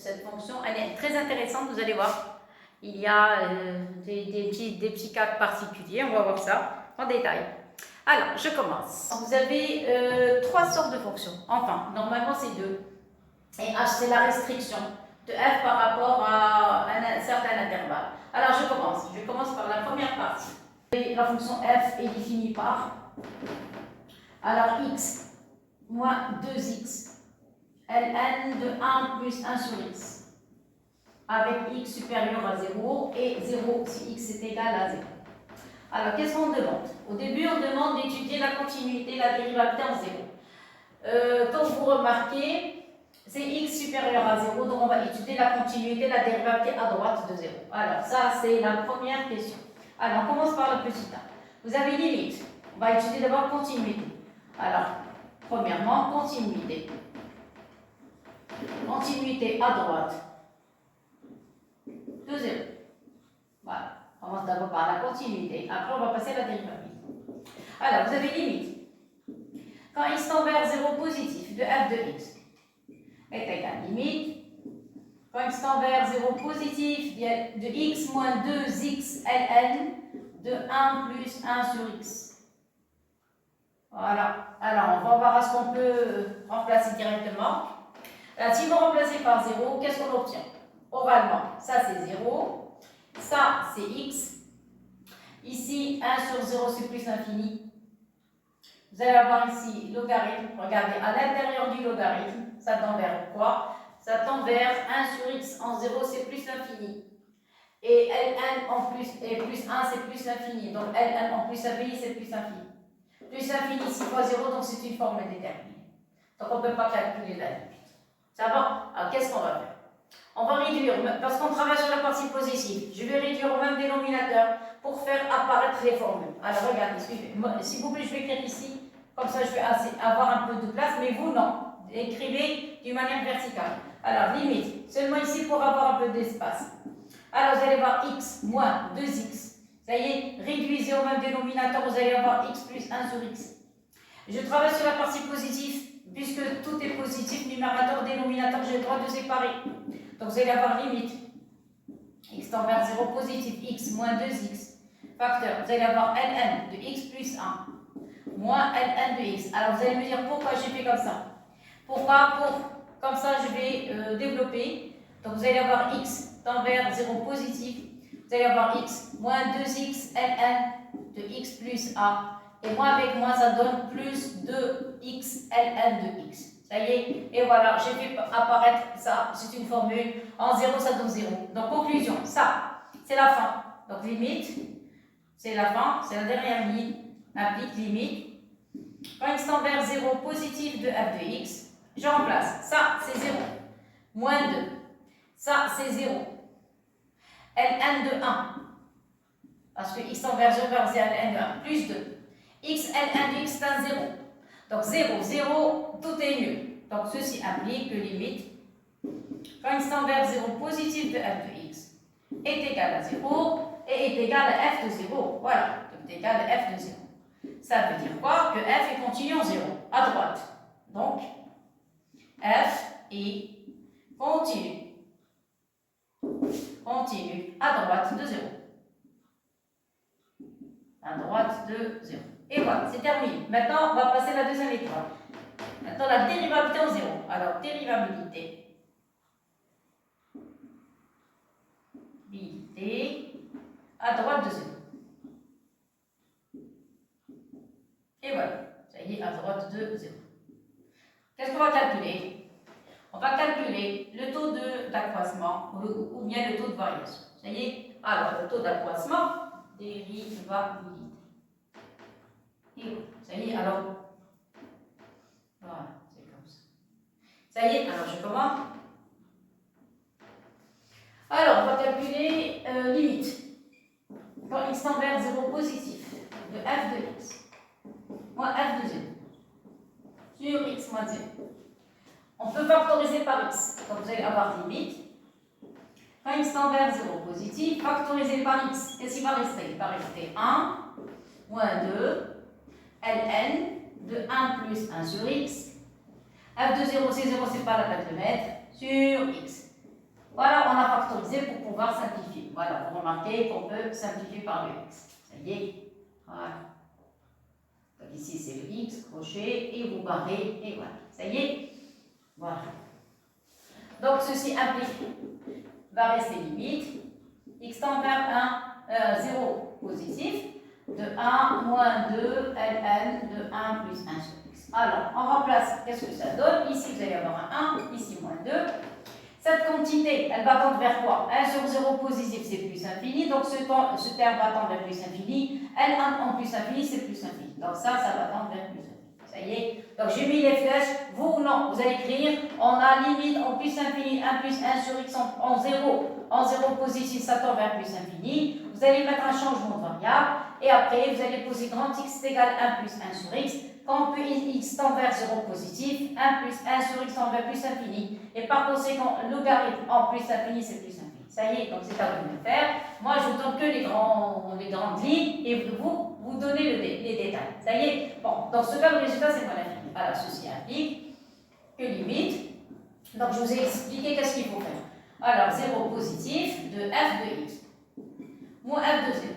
cette fonction, elle est très intéressante, vous allez voir. Il y a des petits cas particuliers, on va voir ça en détail. Alors, je commence. Vous avez trois sortes de fonctions. Enfin, normalement, c'est deux. Et H, c'est la restriction de f par rapport à un certain intervalle. Alors, je commence. Je commence par la première partie. Et la fonction f est définie par, alors, x moins 2x, ln de 1 plus 1 sur x, avec x supérieur à 0 et 0 si x est égal à 0. Alors, qu'est-ce qu'on demande? Au début, on demande d'étudier la continuité, la dérivabilité en 0. Comme vous remarquez, c'est x supérieur à 0, donc on va étudier la continuité, la dérivabilité à droite de 0. Alors, ça, c'est la première question. Alors, on commence par le petit a. Vous avez limite. On va étudier d'abord continuité. Alors, premièrement, continuité. Continuité à droite de 0. Voilà. On commence d'abord par la continuité. Après, on va passer à la dérivabilité. Alors, vous avez limite. Quand x tend vers 0 positif de f de x est égal limite. Quand x tend vers 0 positif de x moins 2x ln de 1 plus 1 sur x. Voilà. Alors, on va voir ce qu'on peut remplacer directement. Alors, si vous remplacez par 0, qu'est-ce qu'on obtient? Oralement, ça c'est 0. Ça c'est x. Ici, 1 sur 0 c'est plus l'infini. Vous allez avoir ici logarithme. Regardez, à l'intérieur du logarithme, ça tend vers quoi? Ça tend vers 1 sur x en 0, c'est plus l'infini. Et ln en plus, et plus 1, c'est plus l'infini. Donc ln en plus l'infini, c'est plus l'infini. Plus l'infini, 6 fois 0, donc c'est une formule déterminée. Donc on ne peut pas calculer la limite. Ça va? Alors qu'est-ce qu'on va faire? On va réduire, parce qu'on travaille sur la partie positive. Je vais réduire au même dénominateur pour faire apparaître les formules. Alors regardez, s'il vous plaît, je vais écrire ici. Comme ça, je vais avoir un peu de place, mais vous, non. Écrivez d'une manière verticale. Alors, limite, seulement ici pour avoir un peu d'espace. Alors, vous allez voir x moins 2x. Ça y est, réduisez au même dénominateur, vous allez avoir x plus 1 sur x. Je travaille sur la partie positive, puisque tout est positif, numérateur, dénominateur, j'ai le droit de séparer. Donc, vous allez avoir limite. X tend vers 0 positif, x moins 2x. Facteur, vous allez avoir ln de x plus 1 moins ln de x. Alors, vous allez me dire pourquoi j'ai fait comme ça. Pourquoi? Comme ça, je vais développer. Donc, vous allez avoir x tend vers 0 positif. Vous allez avoir x moins 2x ln de x plus a. Et moi, avec moi, ça donne plus 2x ln de x. Ça y est. Et voilà, j'ai fait apparaître ça. C'est une formule. En 0, ça donne 0. Donc, conclusion, ça, c'est la fin. Donc, limite, c'est la fin. C'est la dernière ligne. Applique limite. Quand x tend vers 0 positif de f de x, je remplace. Ça, c'est 0. Moins 2. Ça, c'est 0. ln de 1. Parce que x tend vers 0, c'est ln de 1. Plus 2. X, ln de x, c'est un 0. Donc 0, 0, tout est nul. Donc ceci implique que limite, quand x tend vers 0 positif de f de x est égal à 0 et est égal à f de 0. Voilà. Donc est égal à f de 0. Ça veut dire quoi? Que f est continu en 0, à droite. Donc, f est continu. Continu à droite de 0. À droite de 0. Et voilà, c'est terminé. Maintenant, on va passer à la deuxième étoile. Maintenant, la dérivabilité en 0. Alors, dérivabilité. À droite de 0. Et voilà, ça y est, à droite de 0. Qu'est-ce qu'on va calculer? On va calculer le taux d'accroissement ou bien le taux de variation. Ça y est, alors le taux d'accroissement, dérivabilité. Et voilà, ça y est, alors, voilà, c'est comme ça. Ça y est, alors je commence. Alors, on va calculer limite. Quand x tend vers 0 positif de f de x. Moins f de 0 sur x moins 0. On peut factoriser par x. Donc vous allez avoir limite. Quand x tend vers 0 positif, factoriser par x. Qu'est-ce qui va rester? Il va rester 1 moins 2 ln de 1 plus 1 sur x. F de 0, c'est 0, c'est pas la peine de mettre. Sur x. disait pour pouvoir simplifier. Voilà, vous remarquez qu'on peut simplifier par le x. Ça y est. Voilà. Donc ici, c'est le x, crochet, et vous barrez, et voilà. Ça y est. Voilà. Donc, ceci implique, va rester limite, x tend vers 0 positif, de 1 moins 2 ln de 1 plus 1 sur x. Alors, on remplace, qu'est-ce que ça donne? Ici, vous allez avoir un 1, ici, moins 2. Cette quantité, elle va tendre vers quoi? 1 sur 0 positif, c'est plus infini, donc ce terme va tendre vers plus infini. Ln en plus infini, c'est plus infini. Donc ça va tendre vers plus infini. Ça y est. Donc j'ai mis les flèches. Vous, non. Vous allez écrire, on a limite en plus infini, 1 plus 1 sur x en 0. En 0 positif, ça tend vers plus infini. Vous allez mettre un changement de variable. Et après, vous allez poser grand x est égal à 1 plus 1 sur x. Quand x tend vers 0 positif, 1 plus 1 sur x tend vers plus infini. Et par conséquent, logarithme en plus infini, c'est plus infini. Ça y est, donc c'est à vous de le faire. Moi, je vous donne que les grandes lignes et vous donnez les détails. Ça y est. Bon, dans ce cas, le résultat, c'est moins l'infini. Alors, ceci implique que limite. Donc, je vous ai expliqué qu'est-ce qu'il faut faire. Alors, 0 positif de f de x moins f de 0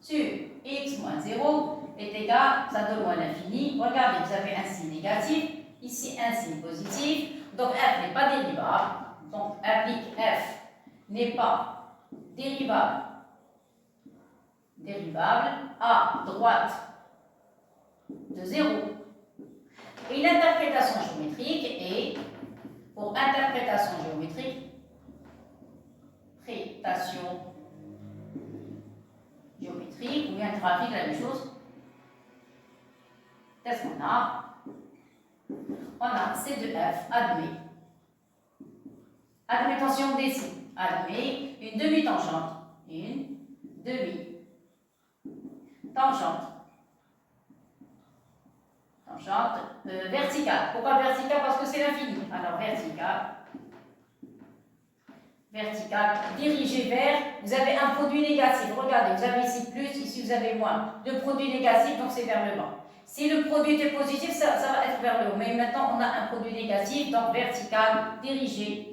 sur x moins 0 est égal, ça donne moins l'infini. Regardez, vous avez un signe négatif, ici un signe positif. Donc, f n'est pas dérivable. Donc, implique f n'est pas dérivable à droite de 0. Et l'interprétation géométrique est, pour interprétation géométrique, ou bien graphique, la même chose. Qu'est-ce qu'on a? On a C de f, admet tension des signes, admet une demi-tangente, tangente verticale. Pourquoi verticale? Parce que c'est l'infini. Alors verticale, dirigée vers, vous avez un produit négatif. Regardez, vous avez ici plus, ici vous avez moins. Le produit négatif, donc c'est vers le bas. Si le produit était positif, ça va être vers le haut. Mais maintenant, on a un produit négatif, donc vertical, dirigé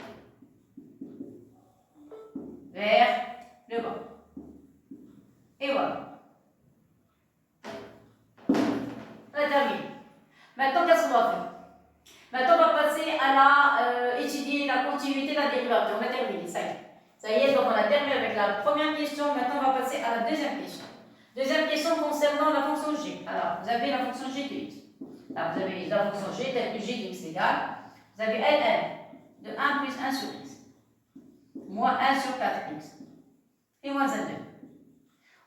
vers le bas. Et voilà. On a terminé. Maintenant, qu'est-ce qu'on va faire? Maintenant, on va passer à étudier la continuité de la dérivable. On a terminé, ça y est. Ça y est, donc on a terminé avec la première question. Maintenant, on va passer à la deuxième question. Deuxième question concernant la fonction g. Alors, vous avez la fonction g de x. Là, vous avez la fonction g telle que g de x égale. Vous avez ln de 1 plus 1 sur x, moins 1 sur 4x, et moins 1 2.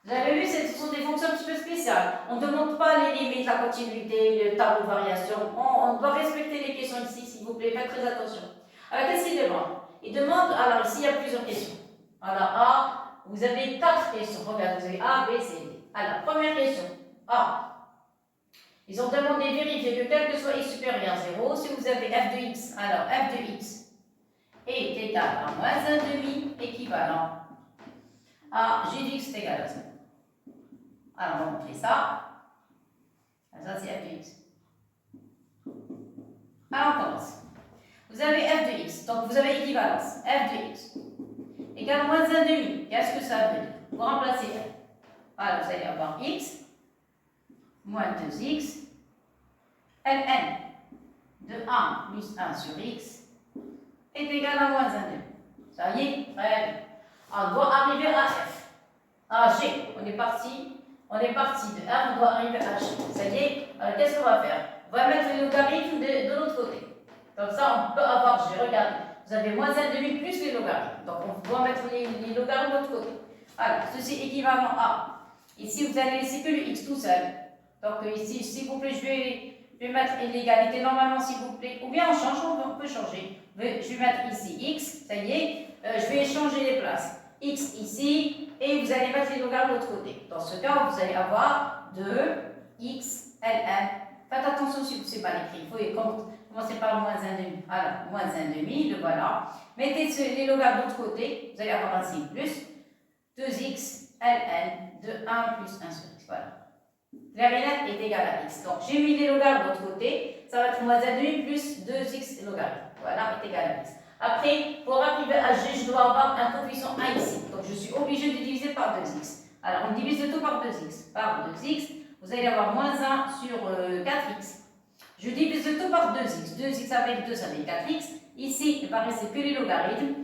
Vous avez vu, ce sont des fonctions un petit peu spéciales. On ne demande pas les limites, la continuité, le tableau de variation. On doit respecter les questions ici, s'il vous plaît. Faites très attention. Alors, qu'est-ce qu'il demande? Il demande, alors ici, il y a plusieurs questions. Alors, A, vous avez 4 questions. Regardez, vous avez A, B, C, D. Alors, première question. A. Ils ont demandé de vérifier que quel que soit x supérieur à 0, si vous avez f de x, alors f de x est égal à moins 1,5 équivalent à g de x est égal à 0. Alors, on va montrer ça. Ça, c'est f de x. Alors, on commence. Vous avez f de x, donc vous avez équivalence. F de x égale moins 1,5. Qu'est-ce que ça veut dire? Vous remplacez f. Alors, vous allez avoir x moins 2x ln de 1 plus 1 sur x est égal à moins 1,5. Ça y est, très bien. On doit arriver à f. À g, on est parti de r, on doit arriver à g. Ça y est, alors qu'est-ce qu'on va faire? On va mettre le logarithme de l'autre côté. Comme ça, on peut avoir g. Regardez, vous avez moins 1,5 plus les logarithmes. Donc, on doit mettre les logarithmes de l'autre côté. Alors, ceci est équivalent à. Ici, vous allez laisser que le x tout seul. Donc, ici, s'il vous plaît, je vais mettre l'égalité normalement, s'il vous plaît. Ou bien on change, on peut changer. Je vais mettre ici x, ça y est. Je vais changer les places. X ici, et vous allez mettre les logarithmes de l'autre côté. Dans ce cas, vous allez avoir 2x ln. Faites attention si vous ne pas l'écrire. Il faut commencer par moins 1,5. Alors, moins 1,5, le voilà. Mettez les logarithmes de l'autre côté, vous allez avoir un signe plus. 2x ln de 1 plus 1 sur x. Voilà. L'arénate est égal à x. Donc, j'ai mis les logarithmes de l'autre côté. Ça va être moins 1,5 plus 2x logarithme. Voilà, est égal à x. Après, pour arriver à g, je dois avoir un coefficient 1 ici. Donc, je suis obligé de diviser par 2x. Alors, on divise le tout par 2x. Par 2x, vous allez avoir moins 1 sur 4x. Je divise le tout par 2x. 2x avec 2, ça fait 4x. Ici, il va rester que les logarithmes.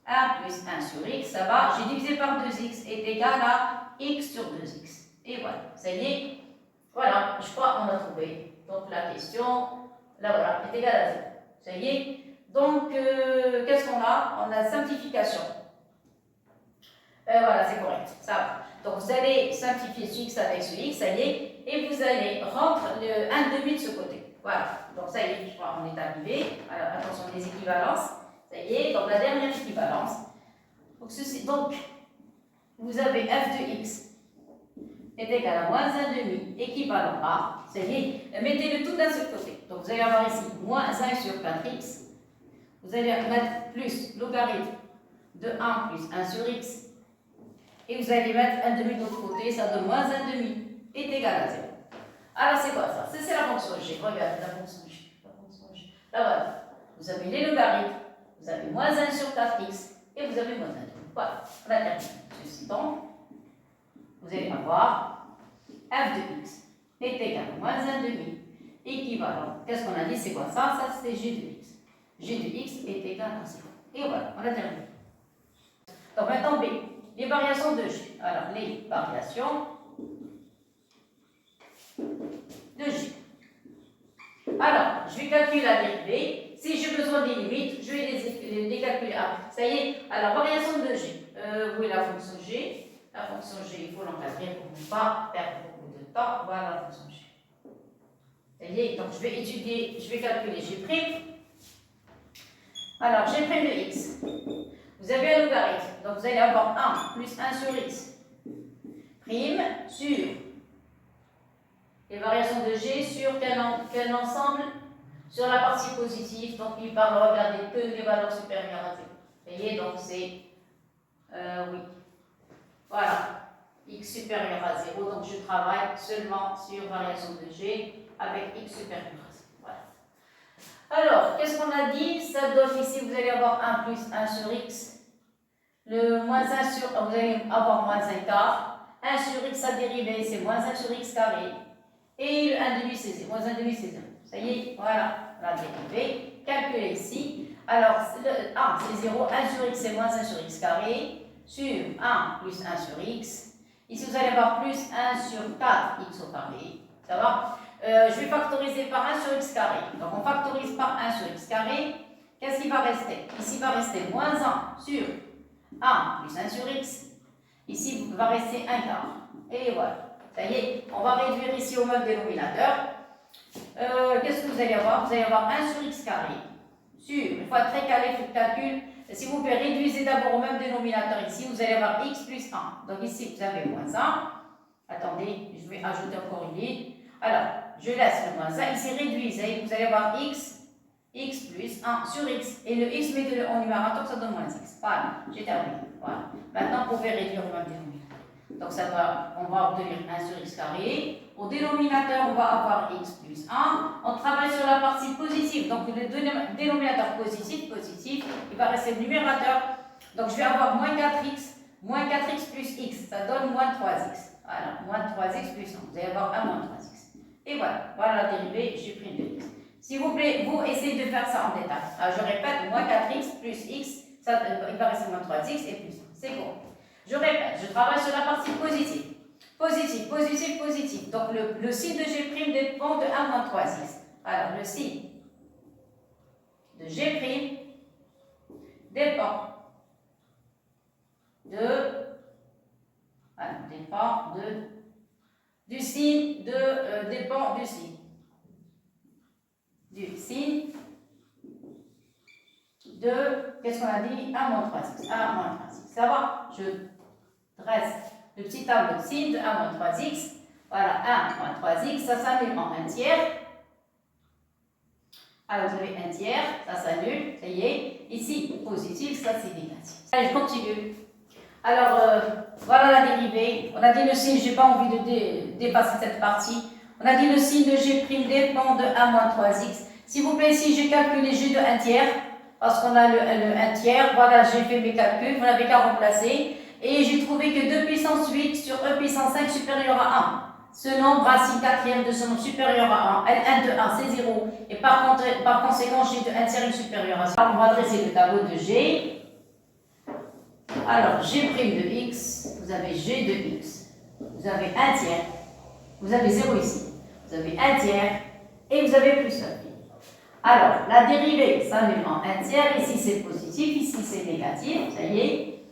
1 plus 1 sur x, ça va. J'ai divisé par 2x est égal à x sur 2x. Et voilà, ça y est. Voilà, je crois qu'on a trouvé. Donc, la question, là voilà, est égale à 0. Ça y est. Donc, qu'est-ce qu'on a? On a simplification. Voilà, c'est correct. Ça va. Donc, vous allez simplifier ce x avec ce x, ça y est. Et vous allez rendre le 1 demi de ce côté. Voilà. Donc, ça y est, je crois qu'on est arrivé. Alors, attention, les équivalences. Ça y est. Donc, la dernière équivalence. Donc, vous avez f de x est égal à moins 1 demi équivalent à. Ça y est. Mettez le tout d'un seul côté. Donc, vous allez avoir ici moins 1 sur 4x. Vous allez mettre plus logarithme de 1 plus 1 sur x. Et vous allez mettre 1 demi de l'autre côté, ça donne moins 1 demi est égal à 0. Alors c'est quoi ça? C'est la fonction g. Regardez la fonction g. Là voilà. Vous avez les logarithmes, vous avez moins 1 sur 4x et vous avez moins 1 demi. Voilà, on a terminé. Ceci donc, vous allez avoir f de x est égal à moins 1 demi équivalent. Qu'est-ce qu'on a dit? C'est quoi ça? Ça c'est g de x. G de x est égal à 0. Et voilà, on a terminé. Donc maintenant B. Les variations de G. Alors, les variations de G. Alors, je vais calculer la dérivée. Si j'ai besoin des limites, je vais les calculer après. Ça y est, alors, variation de G. Où est la fonction G? La fonction G, il faut l'encadrer pour ne pas perdre beaucoup de temps. Voilà la fonction G. Ça y est, donc je vais étudier, je vais calculer G'. Alors, G' de x. Vous avez un logarithme, donc vous allez avoir 1 plus 1 sur x, prime sur les variations de g sur quel ensemble? Sur la partie positive, donc il parle, regardez, que les valeurs supérieures à 0. Vous voyez, donc c'est, oui, voilà, x supérieur à 0, donc je travaille seulement sur variation de g avec x supérieur à 0. Voilà. Alors, qu'est-ce qu'on a dit? Ça donne ici, vous allez avoir 1 plus 1 sur x. Le moins 1 sur, vous allez avoir moins 1 quart. 1 sur x, sa dérivée, c'est moins 1 sur x carré. Et le 1 demi, c'est 0. Moins 1 demi, c'est 0. Ça y est, voilà la dérivée. Calculez ici. Alors, le 1, c'est 0. 1 sur x, c'est moins 1 sur x carré. Sur 1 plus 1 sur x. Ici, vous allez avoir plus 1 sur 4x au carré. Ça va? Je vais factoriser par 1 sur x carré. Donc, on factorise par 1 sur x carré. Qu'est-ce qui va rester? Ici, il va rester moins 1 sur 1 plus 1 sur x. Ici, il va rester 1 quart. Et voilà. Ça y est, on va réduire ici au même dénominateur. Qu'est-ce que vous allez avoir? Vous allez avoir 1 sur x carré. Sur, il faut être très calé, il faut le calcul. S'il vous plaît, réduisez d'abord au même dénominateur ici. Vous allez avoir x plus 1. Donc ici, vous avez moins 1. Attendez, je vais ajouter encore une ligne. Alors, je laisse le moins 1. Ici, réduisez. Vous allez avoir x plus 1 sur x. Et le x, mettez-le en numérateur, ça donne moins x. Voilà, j'ai terminé. Voilà. Maintenant, vous pouvez réduire le même dénominateur. Donc, on va obtenir 1 sur x carré. Au dénominateur, on va avoir x plus 1. On travaille sur la partie positive. Donc, le dénominateur positif, il va rester le numérateur. Donc, je vais avoir moins 4x plus x. Ça donne moins 3x. Voilà, moins 3x plus 1. Vous allez avoir 1 moins 3x. Et voilà, voilà la dérivée, j'ai pris de x. S'il vous plaît, vous essayez de faire ça en détail. Alors, je répète, moins 4x plus x, ça, il va rester moins 3x et plus 1. C'est bon. Je répète, je travaille sur la partie positive. Positif. Donc, le signe de G' dépend de 1 moins 3x. Alors, le signe de G' dépend du signe de, qu'est-ce qu'on a dit? 1 moins 3x. 1 moins 3x. Ça va? Je dresse le petit tableau de signe de 1 moins 3x. Voilà, 1 moins 3x, ça s'annule en 1 tiers. Alors, vous avez 1 tiers, ça s'annule, ça y est. Ici, positif, ça c'est négatif. Allez, je continue. Alors, voilà la dérivée. On a dit le signe, je n'ai pas envie de dépasser cette partie. On a dit le signe de G' dépend de 1 moins 3x. S'il vous plaît, ici, j'ai calculé G de 1 tiers. parce qu'on a le 1 tiers. Voilà, j'ai fait mes calculs, vous n'avez qu'à remplacer. Et j'ai trouvé que 2 puissance 8 sur E puissance 5 supérieur à 1. Ce nombre, racine quatrième de ce nombre supérieur à 1, Ln de 1 c'est 0. Et par conséquent, j'ai de 1 tiers supérieur à 0. On va dresser le tableau de G. Alors, G' de x, vous avez G de x. Vous avez 1 tiers. Vous avez 0 ici. Vous avez 1 tiers. Et vous avez plus 1. Alors, la dérivée s'annule en 1 tiers. Ici, c'est positif. Ici, c'est négatif. Ça y est.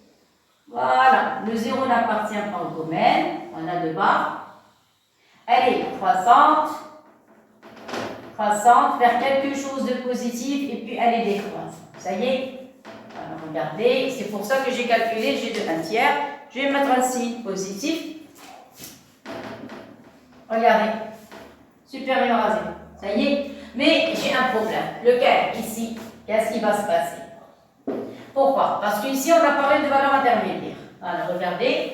Voilà. Le 0 n'appartient pas au domaine. On a deux barres. Elle est croissante vers quelque chose de positif et puis elle est décroissante. Ça y est. Alors, regardez. C'est pour ça que j'ai calculé. J'ai de 1 tiers. Je vais mettre un signe positif. Regardez. Supérieur à 0. Ça y est. Mais j'ai un problème. Lequel? Ici. Qu'est-ce qui va se passer? Pourquoi? Parce qu'ici, on a parlé de valeur intermédiaire. Alors, regardez.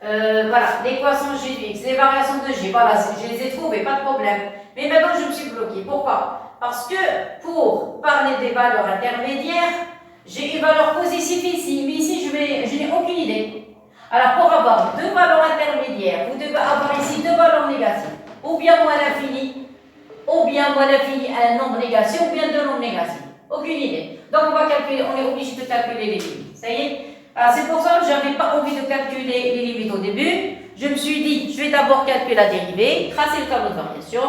Voilà, l'équation G de x, les variations de G. Voilà, je les ai trouvées, pas de problème. Mais maintenant, je me suis bloquée. Pourquoi? Parce que pour parler des valeurs intermédiaires, j'ai une valeur positive ici. Mais ici, je n'ai aucune idée. Alors, pour avoir deux valeurs intermédiaires, vous devez avoir ici deux valeurs négatives. Ou bien moins l'infini, ou bien moins l'infini un nombre négatif, ou bien deux nombres négatifs. Aucune idée. Donc, on va calculer, on est obligé de calculer les limites. Ça y est? Alors, c'est pour ça que je n'avais pas envie de calculer les limites au début. Je me suis dit, je vais d'abord calculer la dérivée, tracer le tableau de variation.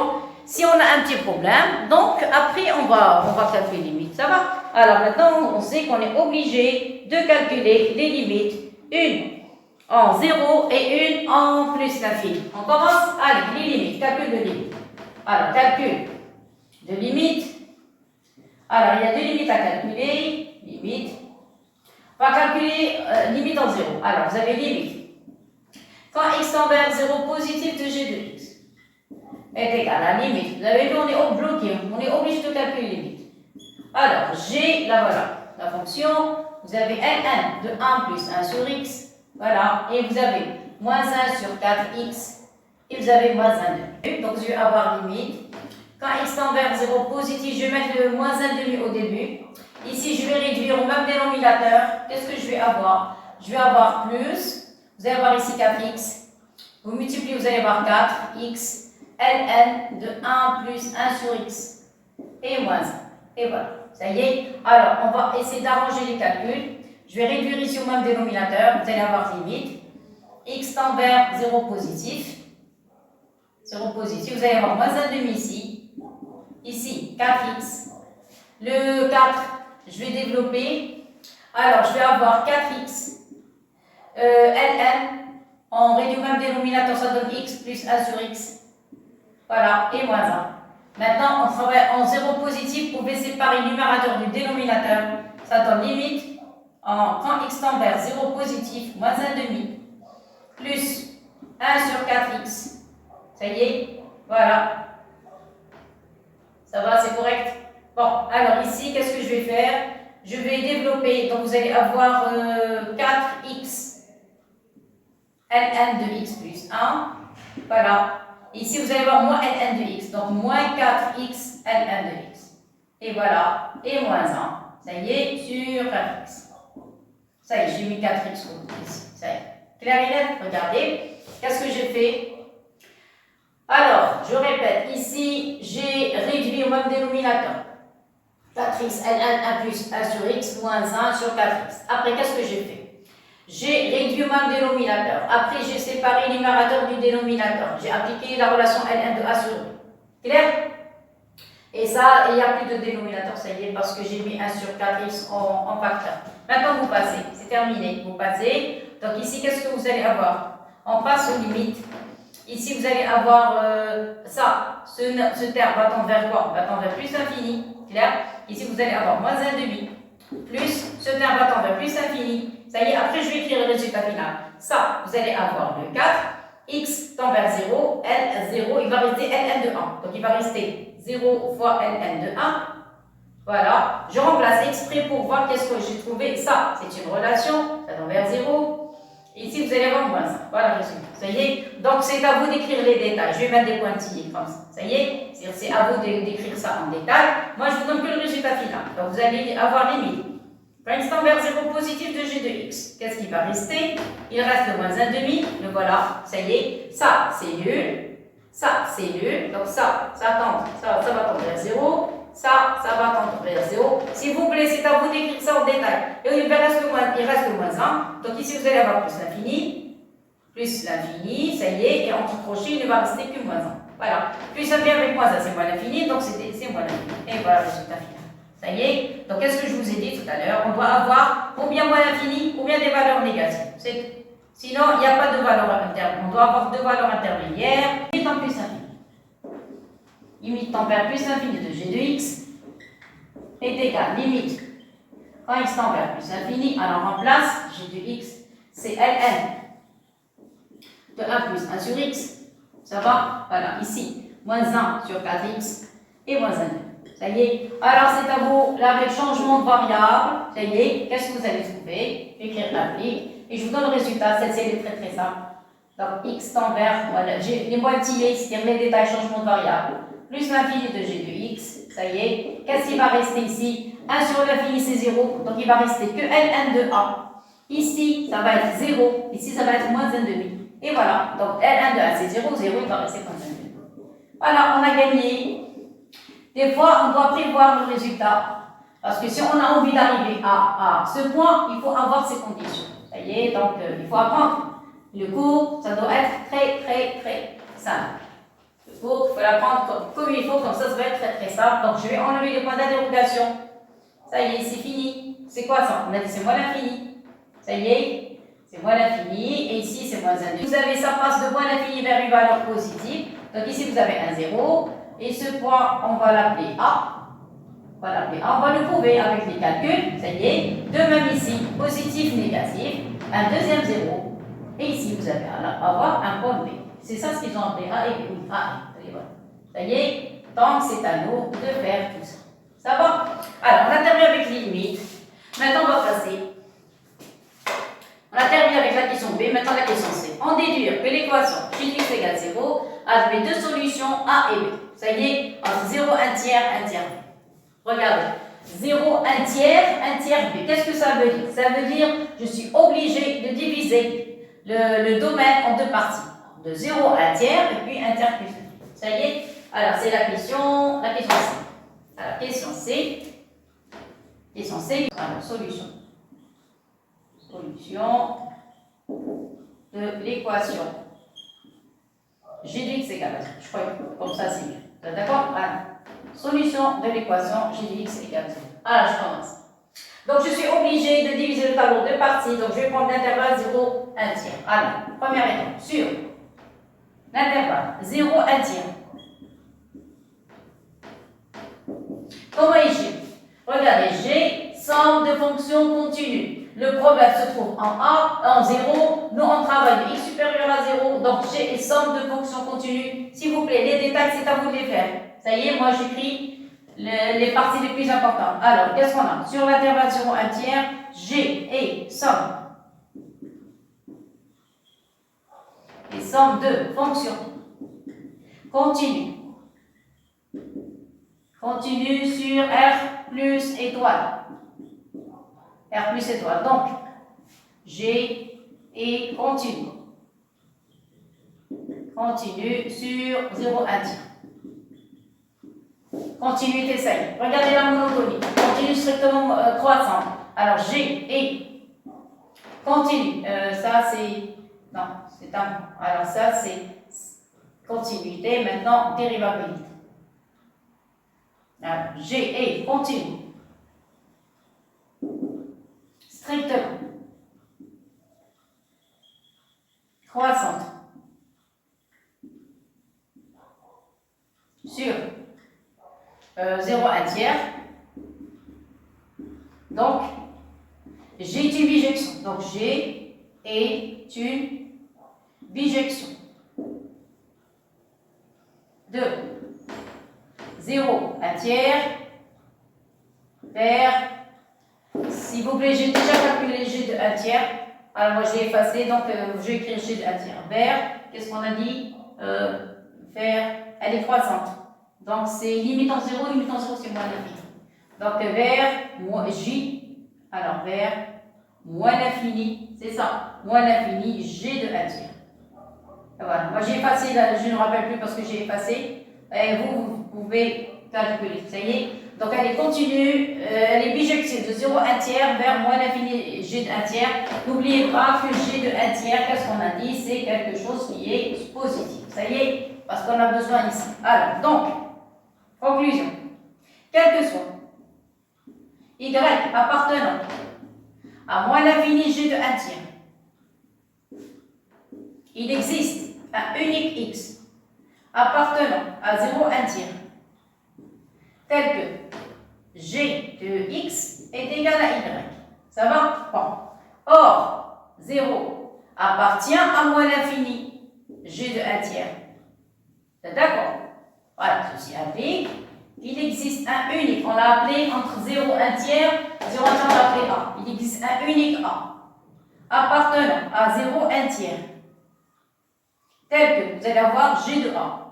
Si on a un petit problème, donc après, on va calculer les limites. Ça va? Alors, maintenant, on sait qu'on est obligé de calculer les limites. Une en 0 et une en plus l'infini. On commence? Allez, les limites, calcul de limites. Alors, calcul de limites. Alors, il y a deux limites à calculer. Limite. On va calculer limite en 0. Alors, vous avez limite. Quand x tend vers 0 positif de g de x est égal à la limite. Vous avez vu, on est bloqué. On est obligé de calculer limite. Alors, g, là voilà, la fonction. Vous avez ln de 1 plus 1 sur x. Voilà. Et vous avez moins 1 sur 4x. Et vous avez moins 1 demi. Donc, je vais avoir limite. Quand x tend vers 0 positif, je vais mettre le moins 1 demi au début. Ici, je vais réduire au même dénominateur. Qu'est-ce que je vais avoir? Je vais avoir plus. Vous allez avoir ici 4x. Vous multipliez, vous allez avoir 4x. ln de 1 plus 1 sur x. Et moins 1. Et voilà. Ça y est. Alors, on va essayer d'arranger les calculs. Je vais réduire ici au même dénominateur. Vous allez avoir limite. X tend vers 0 positif. 0 positif. Vous allez avoir moins 1 demi ici. Ici, 4x. Le 4, je vais développer. Alors, je vais avoir 4x. ln, on réduit au même dénominateur, ça donne x plus 1 sur x. Voilà, et moins 1. Maintenant, on travaille en 0 positif pour séparer le numérateur du dénominateur. Ça donne limite, quand x tend vers 0 positif, moins 1 demi, plus 1 sur 4x. Ça y est, voilà. Ça va, c'est correct? Bon, alors ici, qu'est-ce que je vais faire? Je vais développer, donc vous allez avoir 4x ln de x plus 1. Voilà. Ici, vous allez avoir moins ln de x, donc moins 4x ln de x. Et voilà, et moins 1. Ça y est, sur 4x. Ça y est, j'ai mis 4x ici. Ça y est. Clair et net? Regardez, qu'est-ce que j'ai fait? Alors, je répète, ici, j'ai réduit au même dénominateur. 4x ln 1 plus 1 sur x moins 1 sur 4x. Après, qu'est-ce que j'ai fait? J'ai réduit au même dénominateur. Après, j'ai séparé le numérateur du dénominateur. J'ai appliqué la relation ln de a sur b. Clair? Et ça, il n'y a plus de dénominateur, ça y est, parce que j'ai mis 1 sur 4x en facteur. Maintenant, vous passez. C'est terminé. Vous passez. Donc ici, qu'est-ce que vous allez avoir? On passe aux limites. Ici, vous allez avoir ça. Ce terme va tendre vers quoi? Va tendre vers plus l'infini. Clair? Ici, vous allez avoir moins 1 demi. Plus, ce terme va tendre vers plus l'infini. Ça y est, après, je vais écrire le résultat final. Ça, vous allez avoir le 4. X tend vers 0. L, 0. Il va rester ln de 1. Donc, il va rester 0 fois ln de 1. Voilà. Je remplace exprès pour voir qu'est-ce que j'ai trouvé. Ça, c'est une relation. Ça tend vers 0. Et ici, vous allez avoir moins 1. Voilà le résultat. Ça y est. Donc, c'est à vous d'écrire les détails. Je vais mettre des pointillés comme ça. Ça y est. C'est à vous d'écrire ça en détail. Moi, je vous donne que le résultat final. Donc, vous allez avoir limite. Quand x tend vers 0 positif de g de x, qu'est-ce qui va rester? Il reste le moins 1 demi. Le voilà. Ça y est. Ça, c'est nul. Ça, c'est nul. Donc, ça va tendre vers 0. Ça va tendre vers 0. S'il vous plaît, c'est à vous d'écrire ça en détail. Et il reste le moins 1. Donc ici, vous allez avoir plus l'infini. Plus l'infini, ça y est. Et entre crochets, il ne va rester que moins 1. Voilà. Plus ça vient avec moins 1, c'est moins l'infini. Donc c'est moins l'infini. Et voilà le résultat final. Ça y est. Donc qu'est-ce que je vous ai dit tout à l'heure? On doit avoir combien moins l'infini? Combien des valeurs négatives? Sinon, il n'y a pas de valeur intermédiaire. On doit avoir deux valeurs intermédiaires. Limite en plus infini. Limite tend vers plus l'infini de g de x est égal, limite, quand x tend vers plus l'infini, alors on remplace g de x, c'est ln de 1 plus 1 sur x, ça va? Voilà, ici, moins 1 sur 4x et moins 1. Ça y est. Alors c'est à vous, là avec changement de variable, ça y est, qu'est-ce que vous allez trouver? Écrire l'applique, et je vous donne le résultat, cette série est très très simple. Donc x tend vers, voilà, j'ai les moitiés, c'est-à-dire les détails, changement de variable. Plus l'infini de g de x, ça y est. Qu'est-ce qui va rester ici? 1 sur l'infini, c'est 0, donc il va rester que ln de a. Ici, ça va être 0, ici, ça va être moins 1 demi. Et voilà, donc ln de a, c'est 0, 0, il va rester moins 1 demi. Voilà, on a gagné. Des fois, on doit prévoir le résultat. Parce que si on a envie d'arriver à ce point, il faut avoir ces conditions. Ça y est, donc il faut apprendre. Le cours, ça doit être très, très, très simple. Il faut l'apprendre comme il faut, comme ça va être très très simple. Donc je vais enlever les points d'interrogation. Ça y est, c'est fini. C'est quoi ça? On a dit c'est moins l'infini. Ça y est, c'est moins l'infini. Et ici c'est moins 1. Vous avez, ça passe de moins l'infini vers une valeur positive. Donc ici vous avez un 0. Et ce point, on va l'appeler A. On va l'appeler A. On va le prouver avec les calculs. Ça y est. De même ici, positif, négatif. Un deuxième 0. Et ici vous allez avoir un point B. C'est ça ce qu'ils ont appelé A et B. Ça y est, donc c'est à nous de faire tout ça. Ça va? Alors, on a terminé avec les limites. Maintenant, on va passer. On a terminé avec la question B, maintenant la question C. En déduire que l'équation g de x égale 0 avait deux solutions A et B. Ça y est, entre 0, 1 tiers, 1 tiers B. Regardez. 0, 1 tiers B. Qu'est-ce que ça veut dire? Ça veut dire je suis obligé de diviser le domaine en deux parties. De 0 à 1 tiers et puis 1 tiers plus 1. Ça y est? Alors, c'est la question C. Alors, question C. Question C. Alors, solution. Solution de l'équation g de x égale à 0. Je crois que comme ça, c'est mieux. D'accord? Alors, solution de l'équation g de x égale à 0. Alors, je commence. Donc, je suis obligé de diviser le tableau en deux parties. Donc, je vais prendre l'intervalle 0, 1 tiers. Alors, première étape. Sur l'intervalle 0, 1 tiers. Comment écrire? Regardez, G, somme de fonctions continues. Le problème se trouve en A, en 0. Nous, on travaille de x supérieur à 0. Donc, G est somme de fonctions continues. S'il vous plaît, les détails, c'est à vous de les faire. Ça y est, moi, j'écris les parties les plus importantes. Alors, qu'est-ce qu'on a? Sur l'intervalle 0, 1 tiers, G est somme. Et somme de fonctions continues. Continue sur R plus étoile. R plus étoile. Donc, G et continue. Continue sur 0, 1 tiers. Continuité, ça y est. Regardez la monotonie. Continue strictement croissante. Alors, G et continue. Ça, c'est... Non, c'est un... Alors, ça, c'est continuité. Maintenant, dérivabilité. Alors, G et continue. Strictement. Croissante. Sur 0, 1 tiers. Donc, G est une bijection. Donc, G est une bijection de 0, 1 tiers vers, s'il vous plaît, j'ai déjà calculé G de 1 tiers. Alors moi j'ai effacé, donc je vais écrire G de 1 tiers. Vers, qu'est-ce qu'on a dit? Vers, elle est croissante. Donc c'est limite en 0 c'est moins l'infini. Donc vers J, alors vers moins l'infini, c'est ça, moins l'infini, G de 1 tiers. Voilà, moi j'ai effacé, je ne me rappelle plus parce que j'ai effacé. Et vous pouvez calculer, ça y est. Donc elle est continue, elle est bijective de 0 1 tiers vers moins l'infini G de 1 tiers. N'oubliez pas que G de 1 tiers, qu'est-ce qu'on a dit? C'est quelque chose qui est positif. Ça y est, parce qu'on a besoin ici. Alors, donc, conclusion. Quel que soit Y appartenant à moins l'infini G de 1 tiers, il existe un unique X appartenant à 0 1 tiers, tel que G de X est égal à Y. Ça va? Bon. Or, 0 appartient à moins l'infini G de 1 tiers. D'accord? Voilà, ceci implique qu'il existe un unique. On l'a appelé entre 0 et 1 tiers. 0 1 tiers, on l'a appelé A. Il existe un unique A appartenant à 0 1 tiers, tel que vous allez avoir G de A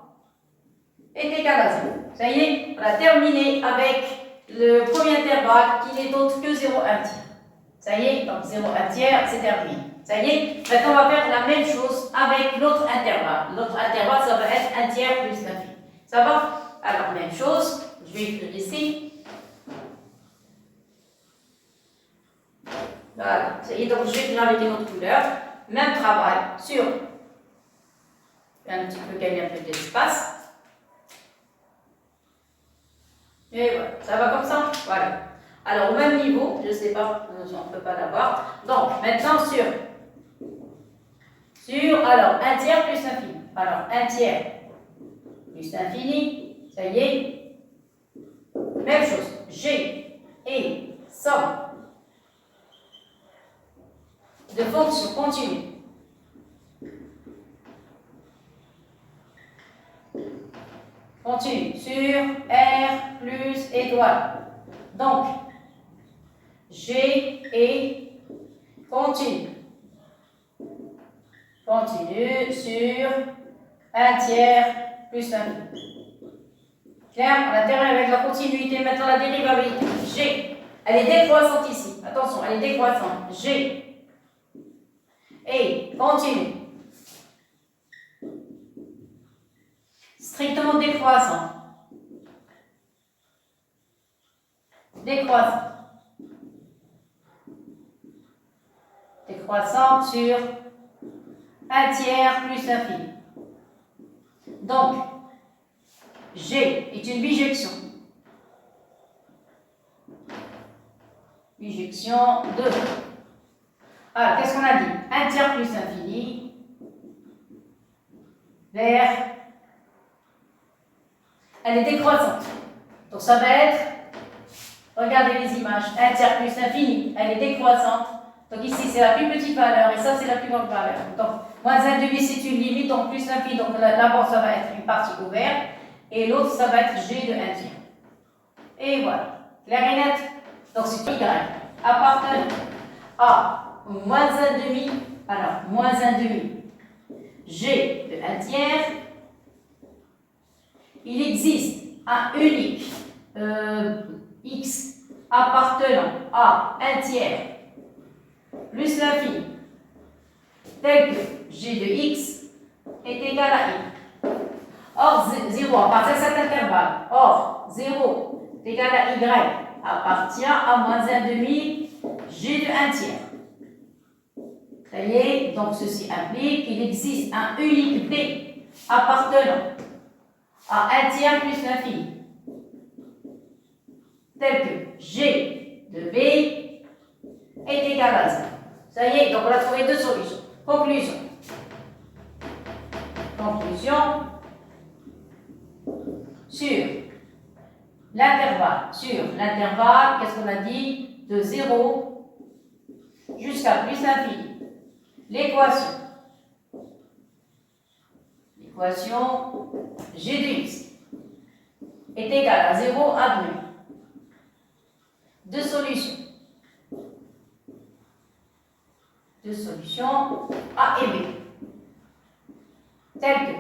est égal à 0. Ça y est, on a terminé avec le premier intervalle qui n'est autre que 0 1 tiers. Ça y est, donc 0 1 tiers, c'est terminé. Ça y est, maintenant on va faire la même chose avec l'autre intervalle. L'autre intervalle, ça va être 1 tiers plus l'infini. Ça va? Alors, même chose, je vais écrire ici. Voilà, ça y est, donc je vais écrire avec une autre couleur. Même travail sur. Un petit peu gagner un peu d'espace. Et voilà, ça va comme ça? Voilà. Alors, au même niveau, je ne sais pas, on ne peut pas l'avoir. Donc, maintenant alors, 1 tiers plus l'infini. Alors, 1 tiers plus l'infini, ça y est. Même chose, G et somme de fonctions continues. Continue sur R plus étoile. Donc, G et continue. Continue sur 1 tiers plus l'infini. Clair? On a terminé avec la continuité. Maintenant, la dérivabilité. G. Elle est décroissante ici. Attention, elle est décroissante. G. Et continue. Strictement décroissant. Décroissant. Décroissant sur 1 tiers plus l'infini. Donc, G est une bijection. Bijection de. Alors, qu'est-ce qu'on a dit? 1 tiers plus l'infini vers. Elle est décroissante. Donc, ça va être. Regardez les images. 1 tiers plus l'infini. Elle est décroissante. Donc, ici, c'est la plus petite valeur et ça, c'est la plus grande valeur. Donc, moins 1/2, c'est une limite. Donc, plus l'infini. Donc, là-bas, ça va être une partie ouverte. Et l'autre, ça va être G de 1 tiers. Et voilà. Clair et net? Donc, c'est Y appartenant à moins 1/2. Alors, moins 1/2. G de 1 tiers. Il existe un unique X appartenant à 1 tiers plus l'infini, tel que G de X est égal à Y. Or, 0 appartient à cet intervalle. Or, 0 est égal à Y appartient à moins 1/2 G de 1 tiers. Ça y est, donc ceci implique qu'il existe un unique B appartenant à 1 tiers plus l'infini, tel que G de B est égal à 0. Ça y est, donc on a trouvé deux solutions. Conclusion. Conclusion sur l'intervalle. Qu'est-ce qu'on a dit? De 0 jusqu'à plus l'infini. L'équation G de X est égale à 0 à 2. Deux solutions. deux solutions A et B. Telles que.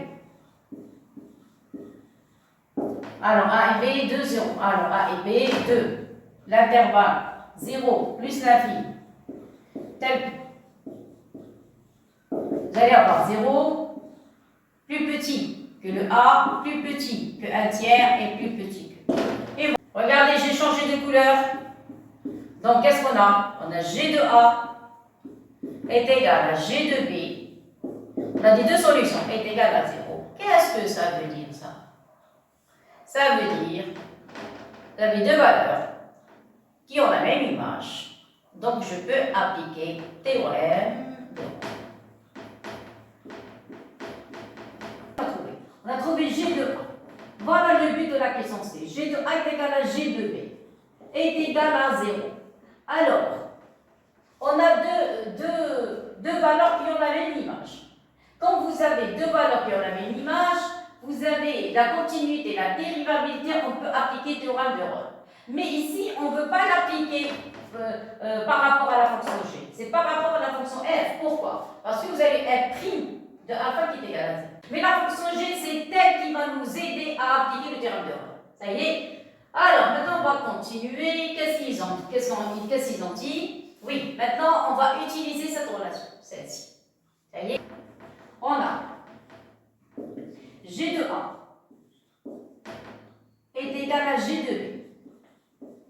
Alors A et B, 2, 0. Alors A et B, 2. L'intervalle 0 plus l'infini. Tel que. Vous allez avoir 0 plus petit que le A, plus petit que 1 tiers et plus petit que. Et voilà. Regardez, j'ai changé de couleur. Donc qu'est-ce qu'on a? On a G de A est égal à G de B. On a dit deux solutions est égal à 0. Qu'est-ce que ça veut dire ça? Ça veut dire vous avez deux valeurs qui ont la même image. Donc je peux appliquer théorème de On a trouvé G de A. Voilà le but de la question C. G de A est égal à G de B est égal à 0. Alors, on a deux valeurs qui ont la même image. Quand vous avez deux valeurs qui ont la même image, vous avez la continuité, la dérivabilité, on peut appliquer théorème de Rolle. Mais ici, on ne veut pas l'appliquer par rapport à la fonction G. C'est par rapport à la fonction f. Pourquoi? Parce que vous avez f' de alpha qui est égal à 0. Mais la fonction G, c'est elle qui va nous aider à appliquer le théorème de Rolle. Ça y est? Alors, maintenant, on va continuer. Qu'est-ce qu'ils ont dit? Oui, maintenant, on va utiliser cette relation, celle-ci. Ça y est? On a G de A est égal à G de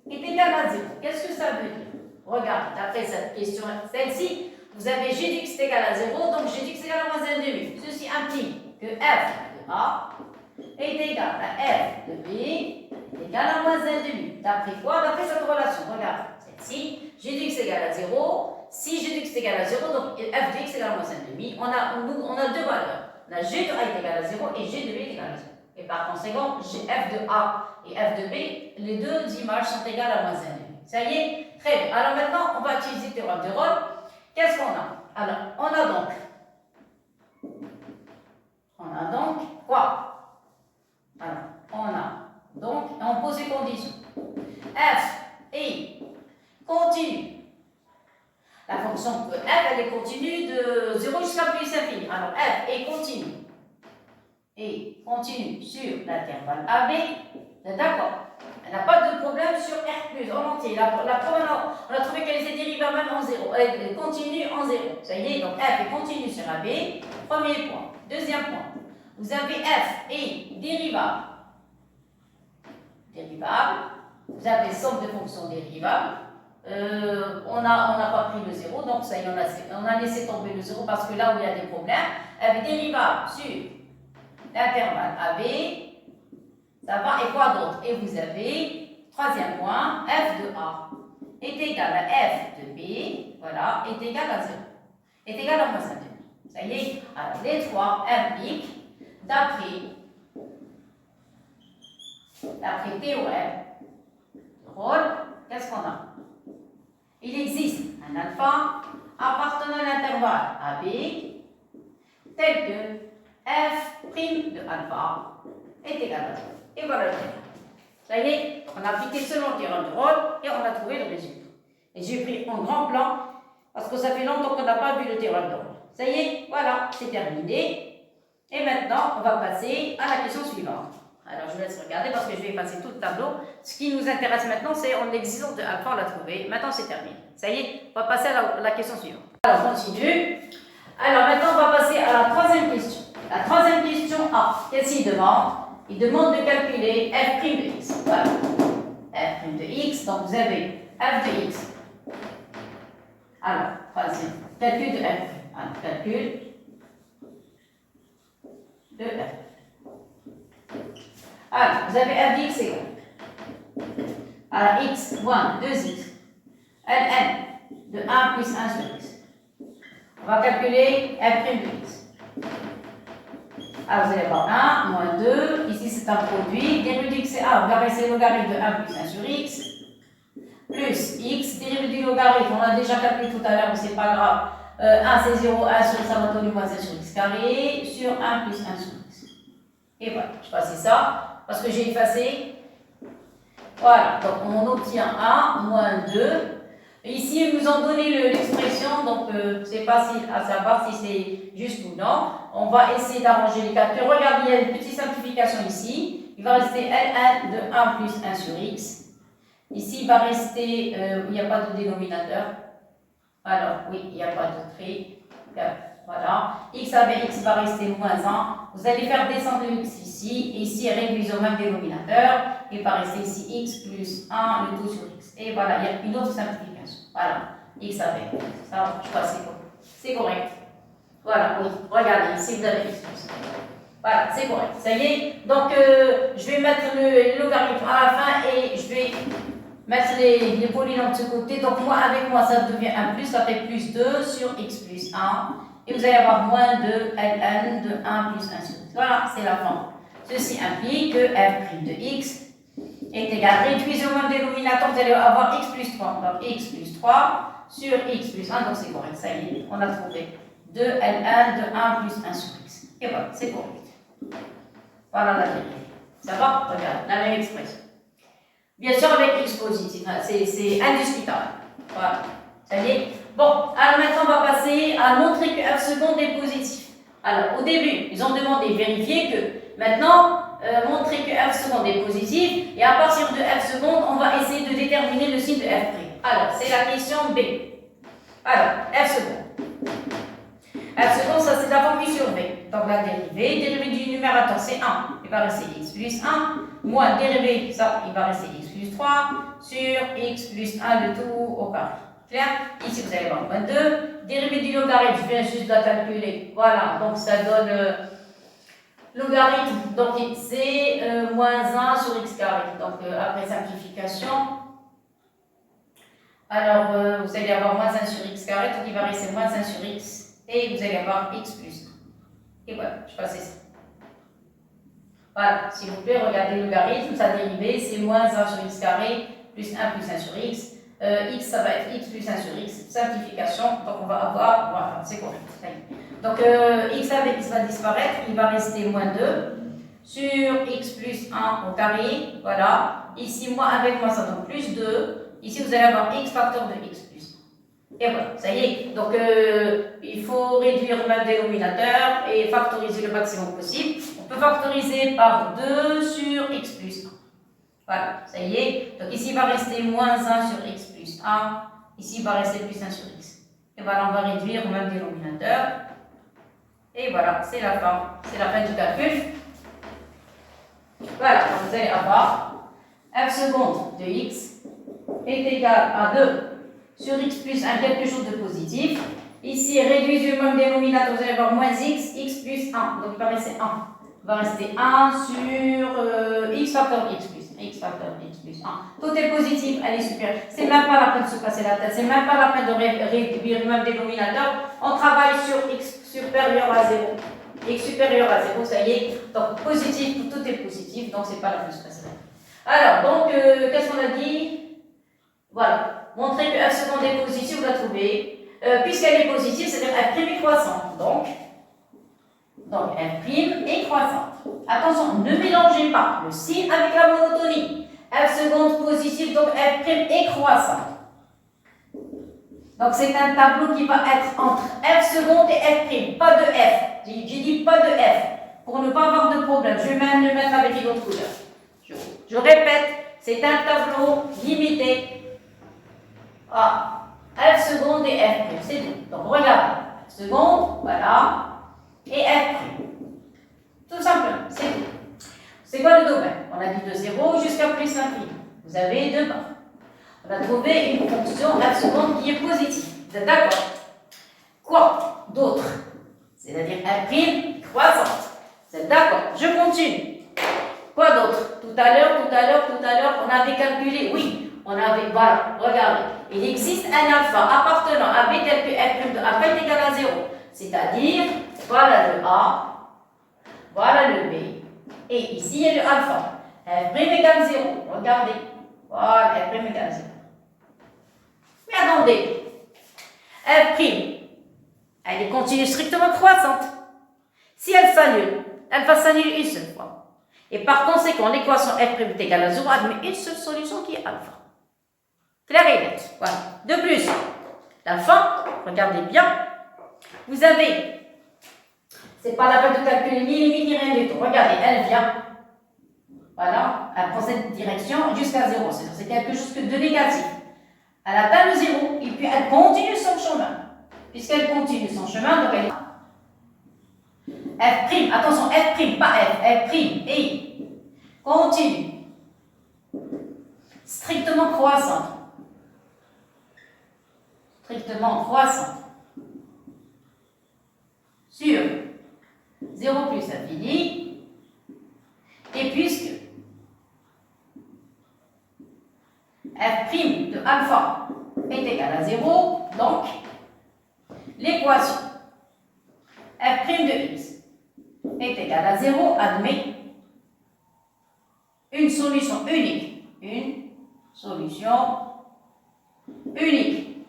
B est égal à 0. Qu'est-ce que ça veut dire? Regarde, d'après cette question, celle-ci, vous avez G de X est égal à 0, donc G de X est égal à moins 1 demi. Ceci implique que f de A est égal à f de B est égal à moins 1 demi. D'après quoi? D'après cette relation. Regarde, celle-ci, G de X est égal à 0. Si G de X est égal à 0, donc f de X est égal à moins 1 demi. On a deux valeurs. On a G de A est égal à 0 et G de B est égal à 0. Et par conséquent, f de A et f de B, les deux images sont égales à moins 1 demi. Ça y est? Très bien. Alors maintenant, on va utiliser le théorème de Rolle. Qu'est-ce qu'on a? Alors, on a donc quoi? Alors, on pose les conditions. F est continue. La fonction f, elle est continue de 0 jusqu'à plus infini. Alors, f est continue. Et continue sur l'intervalle AB. D'accord. Elle n'a pas de problème sur R+, en entier. La première, on a trouvé qu'elle était dérivable en 0. Elle continue en 0. Ça y est, donc f est continue sur AB. Premier point. Deuxième point. Vous avez f est dérivable. Vous avez somme de fonctions dérivables. On n'a pas pris le 0, donc ça y est, on a laissé tomber le 0 parce que là où il y a des problèmes, f est dérivable sur l'intervalle AB. Ça va, et quoi d'autre? Et vous avez, troisième point, f de A est égal à f de B, voilà, est égal à 0. Est égal à moins 1 demi. Ça y est, alors les trois impliquent, d'après théorème de Rolle, qu'est-ce qu'on a? Il existe un alpha appartenant à l'intervalle AB tel que f' de alpha est égal à 0. Et voilà le théorème. Ça y est, on a appliqué selon le théorème de Rolle et on a trouvé le résultat. Et j'ai pris en grand plan parce que ça fait longtemps qu'on n'a pas vu le théorème de Rolle. Ça y est, voilà, c'est terminé. Et maintenant, on va passer à la question suivante. Alors, je vous laisse regarder parce que je vais passer tout le tableau. Ce qui nous intéresse maintenant, c'est en l'existence de alpha, on l'a trouvé. Maintenant, c'est terminé. Ça y est, on va passer à la question suivante. Alors, on continue. Alors, maintenant, on va passer à la troisième question. La troisième question A. Qu'est-ce qu'il demande? Il demande de calculer f' de x. Voilà. f' de x, donc vous avez f de x. Alors, troisième, calcul de f'. Alors, calcul de f. Alors, vous avez f de x égale. Alors, x moins 2x. ln de 1 plus 1 sur x. On va calculer f' de x. Alors, vous allez avoir 1, moins 2. Ici, c'est un produit. Dérivé de x, c'est 1. Logarithme, c'est logarithme de 1 plus 1 sur x. Plus x. Dérivé du logarithme, on l'a déjà calculé tout à l'heure, mais c'est pas grave. 1, c'est 0. 1 sur x, ça va donner moins 1 sur x carré. Sur 1 plus 1 sur x. Et voilà. Je passe ça. Parce que j'ai effacé. Voilà. Donc, on obtient 1, moins 2. Ici, ils nous ont donné l'expression, donc c'est facile à savoir si c'est juste ou non. On va essayer d'arranger les calculs. Regardez, il y a une petite simplification ici. Il va rester Ln de 1 plus 1 sur x. Ici, il va rester, il n'y a pas de dénominateur. Alors, oui, il n'y a pas de trait. Voilà. X avec x va rester moins 1. Vous allez faire descendre le x ici. Et ici, réduire au même dénominateur. Il va rester ici x plus 1, le tout sur x. Et voilà, il y a une autre simplification. Voilà. X avec. Ça, je crois que c'est correct. Voilà, oui. Regardez, ici, vous avez x plus 1. Voilà, c'est correct. Ça y est. Donc, je vais mettre le logarithme à la fin et je vais mettre les polynômes de ce côté. Donc, moi, avec moi, ça devient 1 plus. Ça fait plus 2 sur x plus 1. Et vous allez avoir moins de ln de 1 plus 1 sur x. Voilà, c'est la forme. Ceci implique que f' de x est égal. Réduisez au même dénominateur, vous allez avoir x plus 3. Donc, x plus 3 sur x plus 1. Donc, c'est correct. Ça y est, on a trouvé 2 ln de 1 plus 1 sur x. Et voilà, c'est correct. Voilà la vérité. Ça va? Regarde, la même expression. Bien sûr, avec x positif, c'est indiscutable. Voilà, ça y est. Bon, alors maintenant, on va passer à montrer que f seconde est positif. Alors, au début, ils ont demandé de vérifier que maintenant, montrer que f seconde est positif, et à partir de f seconde, on va essayer de déterminer le signe de f'. Alors, c'est la question B. Alors, f seconde. F seconde, ça c'est la formule sur V. Donc la dérivée du numérateur c'est 1, il va rester x plus 1, moins dérivée, ça il va rester x plus 3, sur x plus 1 le tout au carré. Clair? Ici vous allez avoir moins 2, dérivée du logarithme, je viens juste de la calculer. Voilà, donc ça donne logarithme, donc c'est moins 1 sur x carré. Donc après simplification, alors vous allez avoir moins 1 sur x carré, donc il va rester moins 1 sur x. Et vous allez avoir x plus 1. Et voilà, je passe ça. Voilà, s'il vous plaît, regardez le logarithme, sa dérivée, c'est moins 1 sur x carré plus 1 plus 1 sur x. X, ça va être x plus 1 sur x. Simplification, donc on va avoir, voilà, c'est correct. Donc x avec x va disparaître, il va rester moins 2 sur x plus 1 au carré. Voilà, ici, moi avec moi, ça donne plus 2. Ici, vous allez avoir x facteur de x plus 1. Et voilà, ça y est. Donc, il faut réduire le même dénominateur et factoriser le maximum possible. On peut factoriser par 2 sur x plus 1. Voilà, ça y est. Donc, ici, il va rester moins 1 sur x plus 1. Ici, il va rester plus 1 sur x. Et voilà, on va réduire le même dénominateur. Et voilà, c'est la fin. C'est la fin du calcul. Voilà, donc vous allez avoir f seconde de x est égal à 2 sur x plus 1, quelque chose de positif. Ici, réduisez le même dénominateur, vous allez avoir moins x, x plus 1. Donc, il va rester 1. Il va rester 1 sur x facteur x plus 1. X facteur x plus 1. Tout est positif, elle est supérieure. C'est même pas la peine de se casser la tête. C'est même pas la peine de réduire le même dénominateur. On travaille sur x supérieur à 0. X supérieur à 0, ça y est. Donc, positif, tout est positif. Donc, c'est pas la peine de se casser la tête. Alors, donc, qu'est-ce qu'on a dit? Voilà. Montrer que f seconde est positive, vous la trouvez. Puisqu'elle est positive, c'est-à-dire f' est croissante. Donc f' est croissante. Attention, ne mélangez pas le signe avec la monotonie. F seconde positive, donc f' est croissante. Donc c'est un tableau qui va être entre f seconde et f'. Pas de f. J'ai dit pas de f. Pour ne pas avoir de problème. Je vais même le mettre avec une autre couleur. Je répète, c'est un tableau limité à f seconde et f', c'est tout. Donc regardez, f seconde, voilà, et f'. Tout simplement, c'est tout. C'est quoi le domaine? On a dit de 0 jusqu'à plus l'infini. Vous avez deux barres. On a trouvé une fonction f seconde qui est positive. Vous êtes d'accord? Quoi d'autre? C'est-à-dire f' croissante. Vous êtes d'accord? Je continue. Quoi d'autre? Tout à l'heure, on avait calculé, oui, on avait, voilà, regardez. Il existe un alpha appartenant à b tel que f' de a est égal à 0. C'est-à-dire, voilà le a, voilà le b, et ici il y a le alpha. F' égale 0. Regardez. Voilà, f' égale 0. Mais attendez. F', elle est continue strictement croissante. Si elle s'annule, elle va s'annuler une seule fois. Et par conséquent, l'équation f' est égale à 0 admet une seule solution qui est alpha. Clair et net. Voilà. De plus, la fin, regardez bien, vous avez, c'est pas la peine de calculer ni limite ni rien du tout. Regardez, elle vient, voilà, elle prend cette direction jusqu'à 0. C'est quelque chose de négatif. Elle atteint le 0 et puis elle continue son chemin. Puisqu'elle continue son chemin, donc elle est F', attention, F', pas F, F', et continue. Strictement croissante. Strictement croissante. Sur 0 plus infini. Et puisque F' de alpha est égal à 0, donc l'équation F' de x est égal à 0 admet une solution unique. Une solution unique.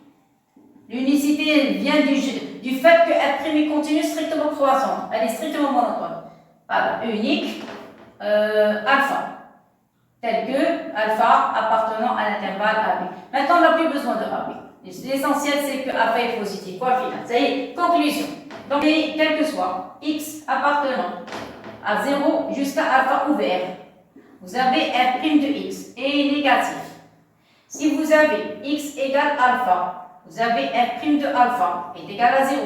L'unicité vient du fait que F' continue strictement croissante. Elle est strictement monotone. Alors, unique alpha. Tel que alpha appartenant à l'intervalle AB. Maintenant, on n'a plus besoin de AB. L'essentiel, c'est que alpha est positif. Point final. Ça y est, conclusion. Donc, quel que soit x appartenant à 0 jusqu'à alpha ouvert, vous avez f' de x est négatif. Si vous avez x égale alpha, vous avez f' de alpha est égal à 0.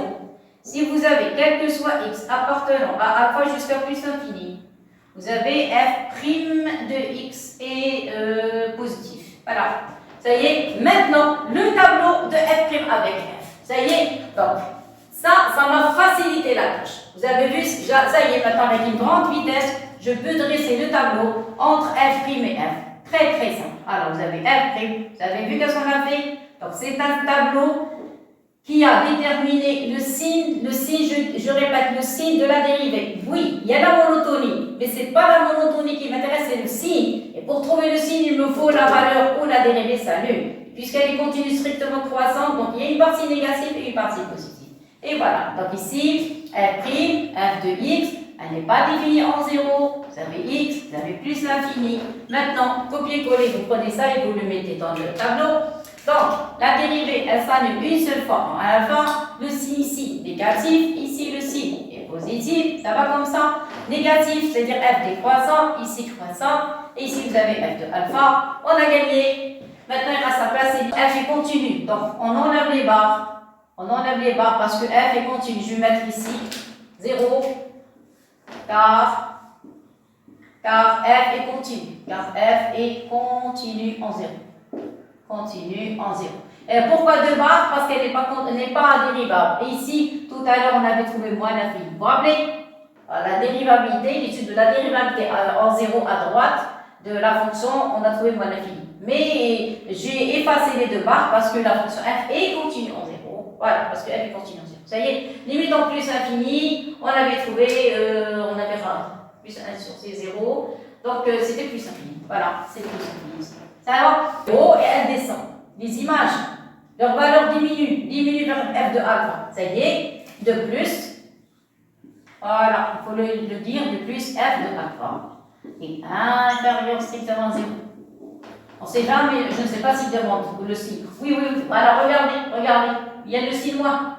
Si vous avez quel que soit x appartenant à alpha jusqu'à plus infini, vous avez f' de x est positif. Voilà. Ça y est, maintenant, le tableau de f' avec f. Ça y est, donc, ça m'a facilité la tâche. Vous avez vu, ça y est, maintenant avec une grande vitesse, je peux dresser le tableau entre f' et f. Très très simple. Alors, vous avez f', vous avez vu qu'est-ce qu'on a fait? Donc, c'est un tableau qui a déterminé le signe, je répète, le signe de la dérivée. Oui, il y a la monotonie, mais ce n'est pas la monotonie qui m'intéresse, c'est le signe. Et pour trouver le signe, il me faut la valeur où la dérivée s'annule. Puisqu'elle est continue strictement croissante, donc il y a une partie négative et une partie positive. Et voilà, donc ici, f', f de x, elle n'est pas définie en 0. Vous avez x, vous avez plus l'infini. Maintenant, copier-coller, vous prenez ça et vous le mettez dans le tableau. Donc, la dérivée, elle s'annule une seule fois en alpha. Le signe ici, négatif. Ici, le signe est positif. Ça va comme ça. Négatif, c'est-à-dire f décroissant. Ici, croissant. Et ici, vous avez f de alpha. On a gagné. Maintenant, il reste à placer f est continu. Donc, on enlève les barres. On enlève les barres parce que f est continu. Je vais mettre ici 0. Car f est continu. Car f est continu en 0. Continue en 0. Et pourquoi 2 barres? Parce qu'elle n'est pas dérivable. Et ici, tout à l'heure, on avait trouvé moins l'infini. Vous vous rappelez? La dérivabilité, l'étude de la dérivabilité en 0 à droite de la fonction, on a trouvé moins l'infini. Mais j'ai effacé les 2 barres parce que la fonction f est continue en 0. Voilà, parce que f est continue en 0. Ça y est, limite en plus infini, on avait trouvé, on avait plus 1 sur c 0. Donc, c'était plus infini. Voilà, c'est plus infini ici. Ça va haut et elle descend. Les images, leur valeur diminue vers f de alpha. Ça y est, de plus, voilà, il faut le dire, de plus f de alpha est inférieur strictement à 0. On ne sait jamais, je ne sais pas s'il demande le signe. Oui, alors regardez, il y a le signe moins.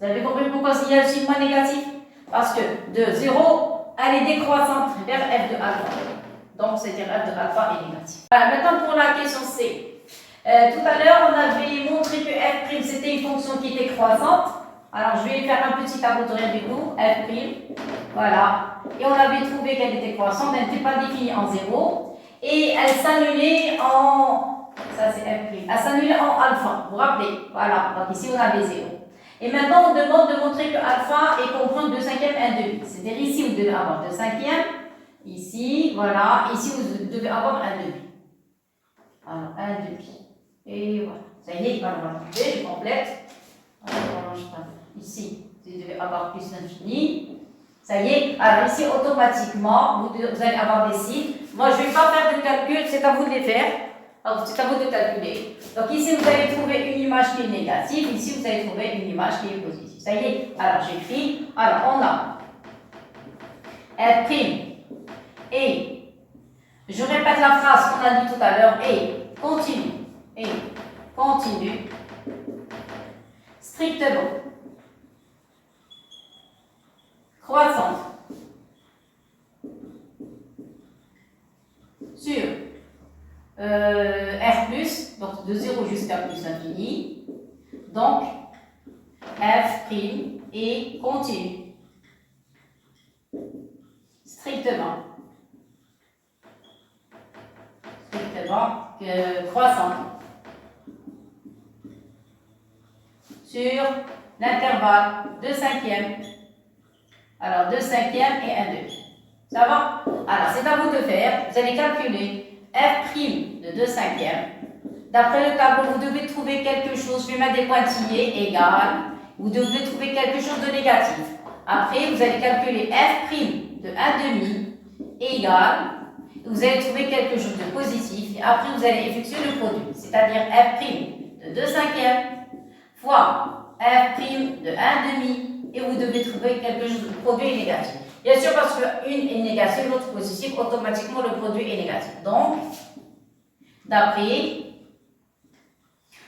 Vous avez compris pourquoi il y a le signe moins négatif? Parce que de 0, elle est décroissante vers f de alpha. Donc, c'est-à-dire f de alpha est négatif. Voilà, maintenant pour la question C. Tout à l'heure, on avait montré que f' c'était une fonction qui était croissante. Alors, je vais faire un petit tableau de rien du tout. f', voilà. Et on avait trouvé qu'elle était croissante, elle n'était pas définie en 0. Et elle s'annulait en... Ça, c'est f'. Elle s'annulait en alpha. Vous vous rappelez? Voilà. Donc, ici, on avait 0. Et maintenant, on demande de montrer que alpha est compris de 5e 1 demi. C'est-à-dire ici, vous devez avoir de 5e. Ici, voilà. Ici, vous devez avoir 1 demi. Alors, 1 demi. Et voilà. Ça y est, voilà, je complète. Alors, ici, vous devez avoir plus l'infini. Ça y est. Alors, ici, automatiquement, vous allez avoir des signes. Moi, je ne vais pas faire de calcul, c'est à vous de les faire. Alors, c'est à vous de calculer. Donc, ici, vous allez trouver une image qui est négative. Ici, vous allez trouver une image qui est positive. Ça y est. Alors, j'écris. Alors, on a f'. Et, je répète la phrase qu'on a dit tout à l'heure, et continue, et continue, strictement, croissante, sur R+, donc de 0 jusqu'à plus infini, donc F' et continue, strictement, croissante, sur l'intervalle 2 cinquièmes. Alors 2 cinquièmes et 1 demi. Ça va? Alors c'est à vous de faire. Vous allez calculer F' de 2 cinquièmes. D'après le tableau, vous devez trouver quelque chose, je vais mettre des pointillés, égal. Vous devez trouver quelque chose de négatif. Après, vous allez calculer F' de 1 demi égal. Vous allez trouver quelque chose de positif. Et après, vous allez effectuer le produit. C'est-à-dire F' de 2 cinquièmes fois F' de 1 demi. Et vous devez trouver quelque chose de produit négatif. Bien sûr, parce qu'une est négative, l'autre positive, automatiquement le produit est négatif. Donc, d'après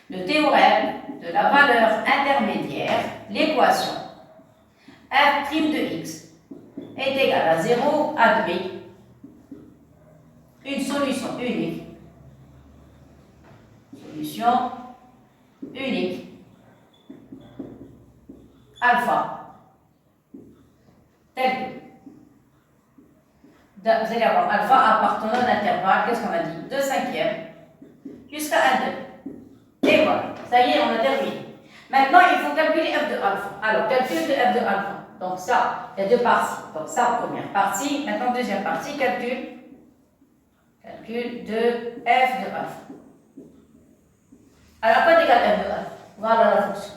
le théorème de la valeur intermédiaire, l'équation f' de x est égale à 0 admet une solution unique. Solution unique. Alpha. Tel que. Vous allez avoir alpha appartenant à l'intervalle, qu'est-ce qu'on a dit? 2 cinquièmes jusqu'à 1 2. Et voilà, ça y est, on a terminé. Maintenant, il faut calculer f de alpha. Alors, calcul de f de alpha. Donc ça, il y a deux parties. Donc ça, première partie. Maintenant, deuxième partie, calcul de f de alpha. Alors, quoi égale f de alpha? Voilà la fonction.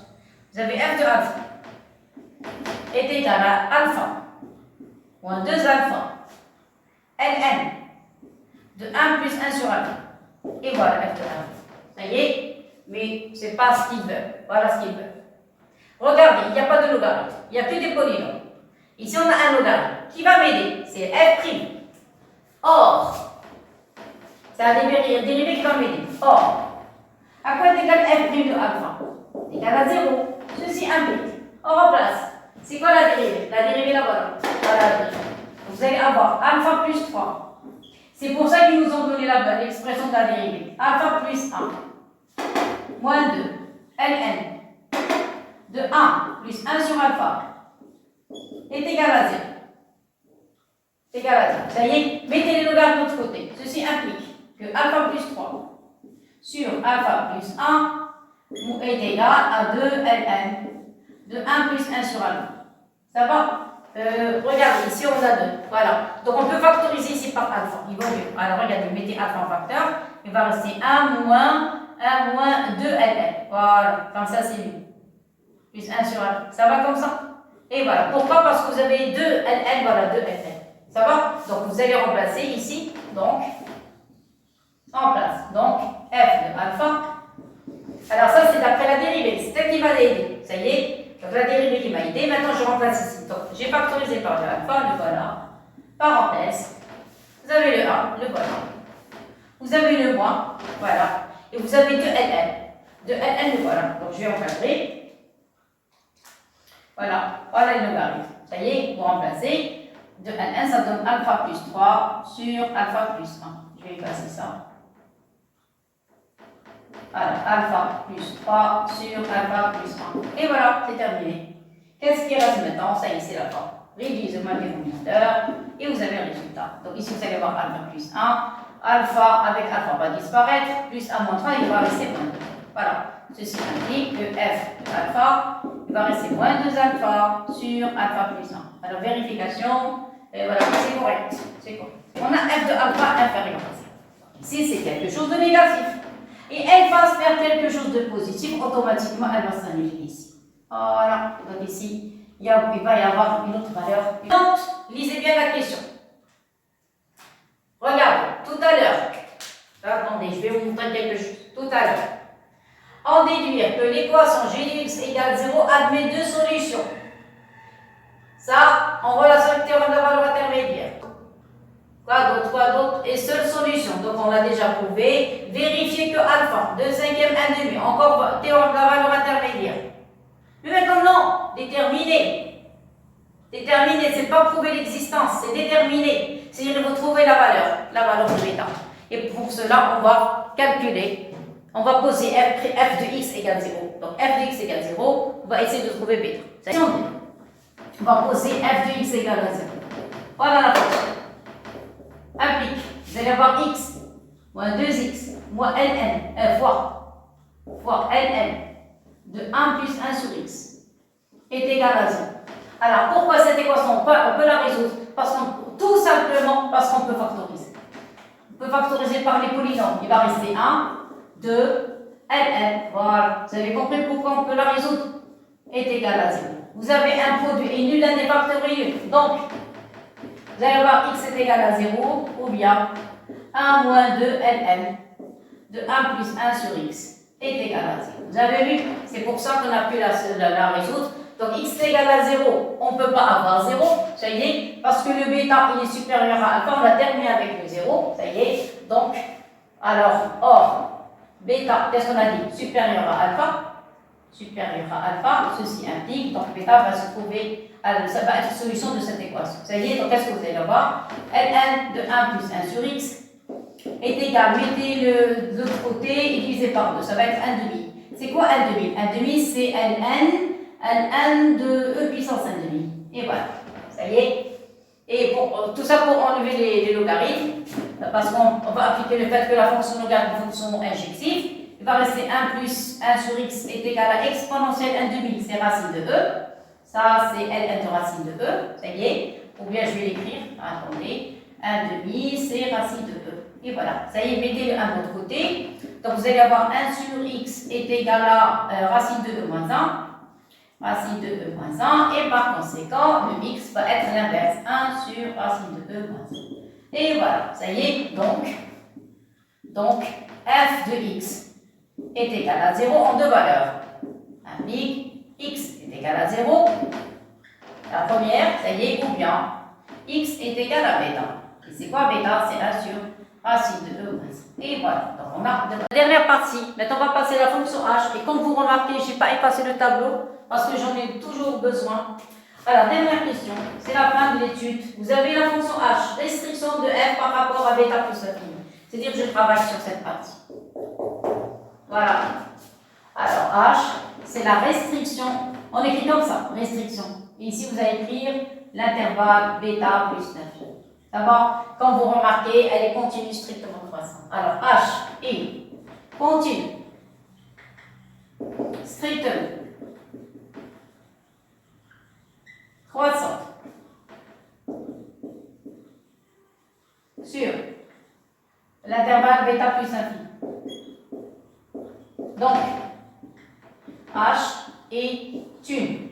Vous avez f de alpha est égal à alpha moins 2 alpha ln de 1 plus 1 sur alpha. Et voilà f de alpha. Ça y est, mais ce n'est pas ce qu'il veut. Voilà ce qu'il veut. Regardez, il n'y a pas de logarithme. Il n'y a que des polynômes. Ici, on a un logarithme. Qui va m'aider? C'est f'. Or, c'est un dérivé qui va m'aider. Or, à quoi est égal f' de alpha? Égal à 0. Ceci implique. On remplace. C'est quoi la dérivée? La dérivée là, voilà. Voilà la dérivée. Vous allez avoir alpha plus 3. C'est pour ça qu'ils nous ont donné l'expression de la dérivée. Alpha plus 1 moins 2 ln de 1 plus 1 sur alpha est égal à 0. Égal à 0. Ça y est, mettez les logarithmes de l'autre côté. Ceci implique que alpha plus 3 sur alpha plus 1 est égal à 2 ln de 1 plus 1 sur alpha. Ça va? Regardez, ici on a 2. Voilà. Donc on peut factoriser ici par alpha. Il vaut mieux. Alors regardez, mettez alpha en facteur. Il va rester 1 moins 2 ln. Voilà. Comme ça, c'est mieux. Plus 1 sur alpha. Ça va comme ça? Et voilà. Pourquoi? Parce que vous avez 2 ln. Voilà, 2 ln. Ça va? Donc vous allez remplacer ici. Donc, en place. Donc, f de alpha. Alors ça, c'est d'après la dérivée. C'est elle qui va l'aider. Ça y est? Donc la dérivée qui m'a aidé, maintenant je remplace ici. Donc j'ai factorisé par le alpha, le voilà. Parenthèse. Vous avez le 1, le voilà. Vous avez le moins, voilà. Et vous avez 2 ln. 2 ln, le voilà. Donc je vais encadrer. Voilà. Voilà le logarithme. Ça y est, vous remplacez. 2 ln, ça donne alpha plus 3 sur alpha plus 1. Je vais effacer ça. Voilà, alpha plus 3 sur alpha plus 1. Et voilà, c'est terminé. Qu'est-ce qui reste maintenant? Ça y est, c'est la fin. Réduisez le dénominateur et vous avez le résultat. Donc ici, vous allez avoir alpha plus 1. Alpha avec alpha va disparaître. Plus 1 moins 3, il va rester moins 2. Voilà. Ceci indique que f de alpha va rester moins 2 alpha sur alpha plus 1. Alors, vérification. Et voilà, c'est correct. C'est correct. On a f de alpha inférieur à 0. Ici, c'est quelque chose de négatif. Et elle va se faire quelque chose de positif, automatiquement elle va s'annuler ici. Voilà, donc ici, il va y avoir une autre valeur. Donc, lisez bien la question. Regardez, tout à l'heure, attendez, je vais vous montrer quelque chose. Tout à l'heure, en déduire que l'équation g de x égale 0 admet deux solutions. Ça, en relation avec le théorème de la valeur intermédiaire. Quoi d'autre? Et seule solution. Donc, on l'a déjà prouvé. Vérifiez que de alpha, de cinquième 1 demi, encore théorème de la valeur intermédiaire. Mais maintenant, déterminer. Déterminer, c'est pas prouver l'existence, c'est déterminer. C'est-à-dire, il faut trouver la valeur de bêta. Et pour cela, on va calculer, on va poser f de x égale 0. Donc f de x égale 0, on va essayer de trouver bêta. On va poser f de x égale à 0. Voilà la fonction. Applique. Vous allez avoir x moins 2x moins ln fois ln de 1 plus 1 sur x est égal à 0. Alors pourquoi cette équation on peut la résoudre? Tout simplement parce qu'on peut factoriser. On peut factoriser par les polynômes. Il va rester 1, 2, ln. Voilà. Vous avez compris pourquoi on peut la résoudre? Est égal à 0. Vous avez un produit et nul n'est factoriel. Donc, vous allez avoir x est égal à 0 ou bien 1 moins 2 ln de 1 plus 1 sur x est égal à 0. Vous avez vu? C'est pour ça qu'on a pu la résoudre. Donc x est égal à 0, on ne peut pas avoir 0, ça y est, parce que le bêta il est supérieur à alpha, on a terminé avec le 0, ça y est. Donc, alors, or, bêta, qu'est-ce qu'on a dit? Supérieur à alpha, ceci implique, donc bêta va se trouver, ça va être la solution de cette équation. Ça y est, donc qu'est-ce que vous allez avoir? Ln de 1 plus 1 sur x est égal, mettez l'autre côté et divisé par 2, ça va être 1 demi. C'est quoi 1 demi? 1 demi, c'est ln de e puissance 1 demi. Et voilà, ça y est. Et tout ça pour enlever les logarithmes, parce qu'on va appliquer le fait que la fonction logarithme est une fonction injective. Il va rester 1 plus 1 sur x est égal à exponentielle 1 demi, c'est racine de e. Ça, c'est ln de racine de e, ça y est. Ou bien je vais l'écrire, attendez, 1 demi, c'est racine de e. Et voilà, ça y est, mettez-le à l'autre côté. Donc vous allez avoir 1 sur x est égal à racine de e moins 1. Racine de e moins 1, et par conséquent, le x va être l'inverse, 1 sur racine de e moins 1. Et voilà, ça y est, donc f de x est égal à 0 en deux valeurs. Implique x est égal à 0, la première, ça y est, ou bien x est égal à bêta. Et c'est quoi bêta? C'est 1 sur racine de e moins 1. Et voilà, donc on a la dernière partie. Maintenant, on va passer à la fonction h, et comme vous remarquez, je n'ai pas effacé le tableau, parce que j'en ai toujours besoin. Alors, dernière question, c'est la fin de l'étude. Vous avez la fonction h, restriction de f par rapport à bêta plus l'infini. C'est-à-dire que je travaille sur cette partie. Voilà. Alors, h, c'est la restriction. On écrit comme ça, restriction. Et ici, vous allez écrire l'intervalle bêta plus l'infini. D'abord, quand vous remarquez, elle est continue strictement croissante. Alors, h est continue strictement croissante sur l'intervalle bêta plus infini. Donc, h est une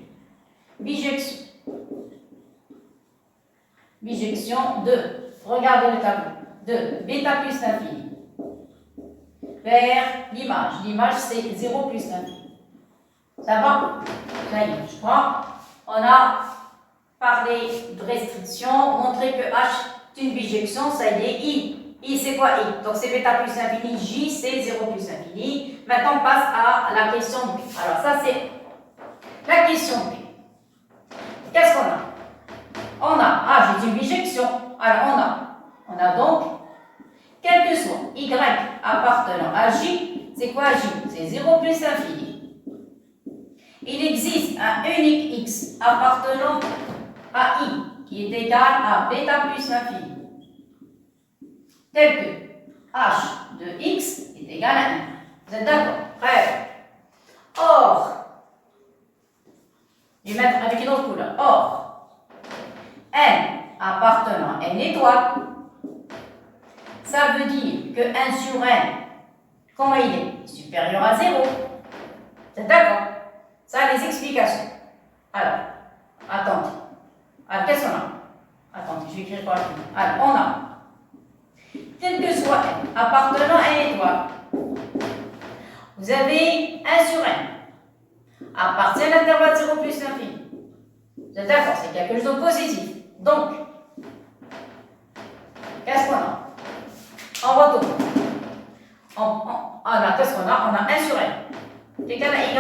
bijection de, regardez le tableau, de bêta plus l'infini vers l'image. L'image, c'est 0 plus l'infini. Ça va? Ça y est, je crois. On a parlé de restriction, montré que h est une bijection, ça y est, i c'est quoi i? Donc c'est bêta plus infini, j c'est 0 plus infini. Maintenant on passe à la question b. Alors ça c'est la question b. Qu'est-ce qu'on a? On a h est une bijection. Alors on a donc, quel que soit y appartenant à j, c'est quoi j? C'est 0 plus infini. Il existe un unique x appartenant à i qui est égal à bêta plus l'infini, tel que h de x est égal à 1. Vous êtes d'accord? Bref. Or, je vais mettre avec une autre couleur. Or, n appartenant à n étoile, ça veut dire que 1 sur n, comment il est? Supérieur à 0. Vous êtes d'accord? Ça, les explications. Alors, attendez. Alors, qu'est-ce qu'on a? Attendez, je vais écrire quoi? Alors, on a, quel que soit n appartenant à n étoile, vous avez 1 sur n appartient à l'intervalle 0 plus l'infini. Vous êtes d'accord? C'est quelque chose de positif. Donc, qu'est-ce qu'on a? En retour, qu'est-ce qu'on a? On a 1 sur n égal à y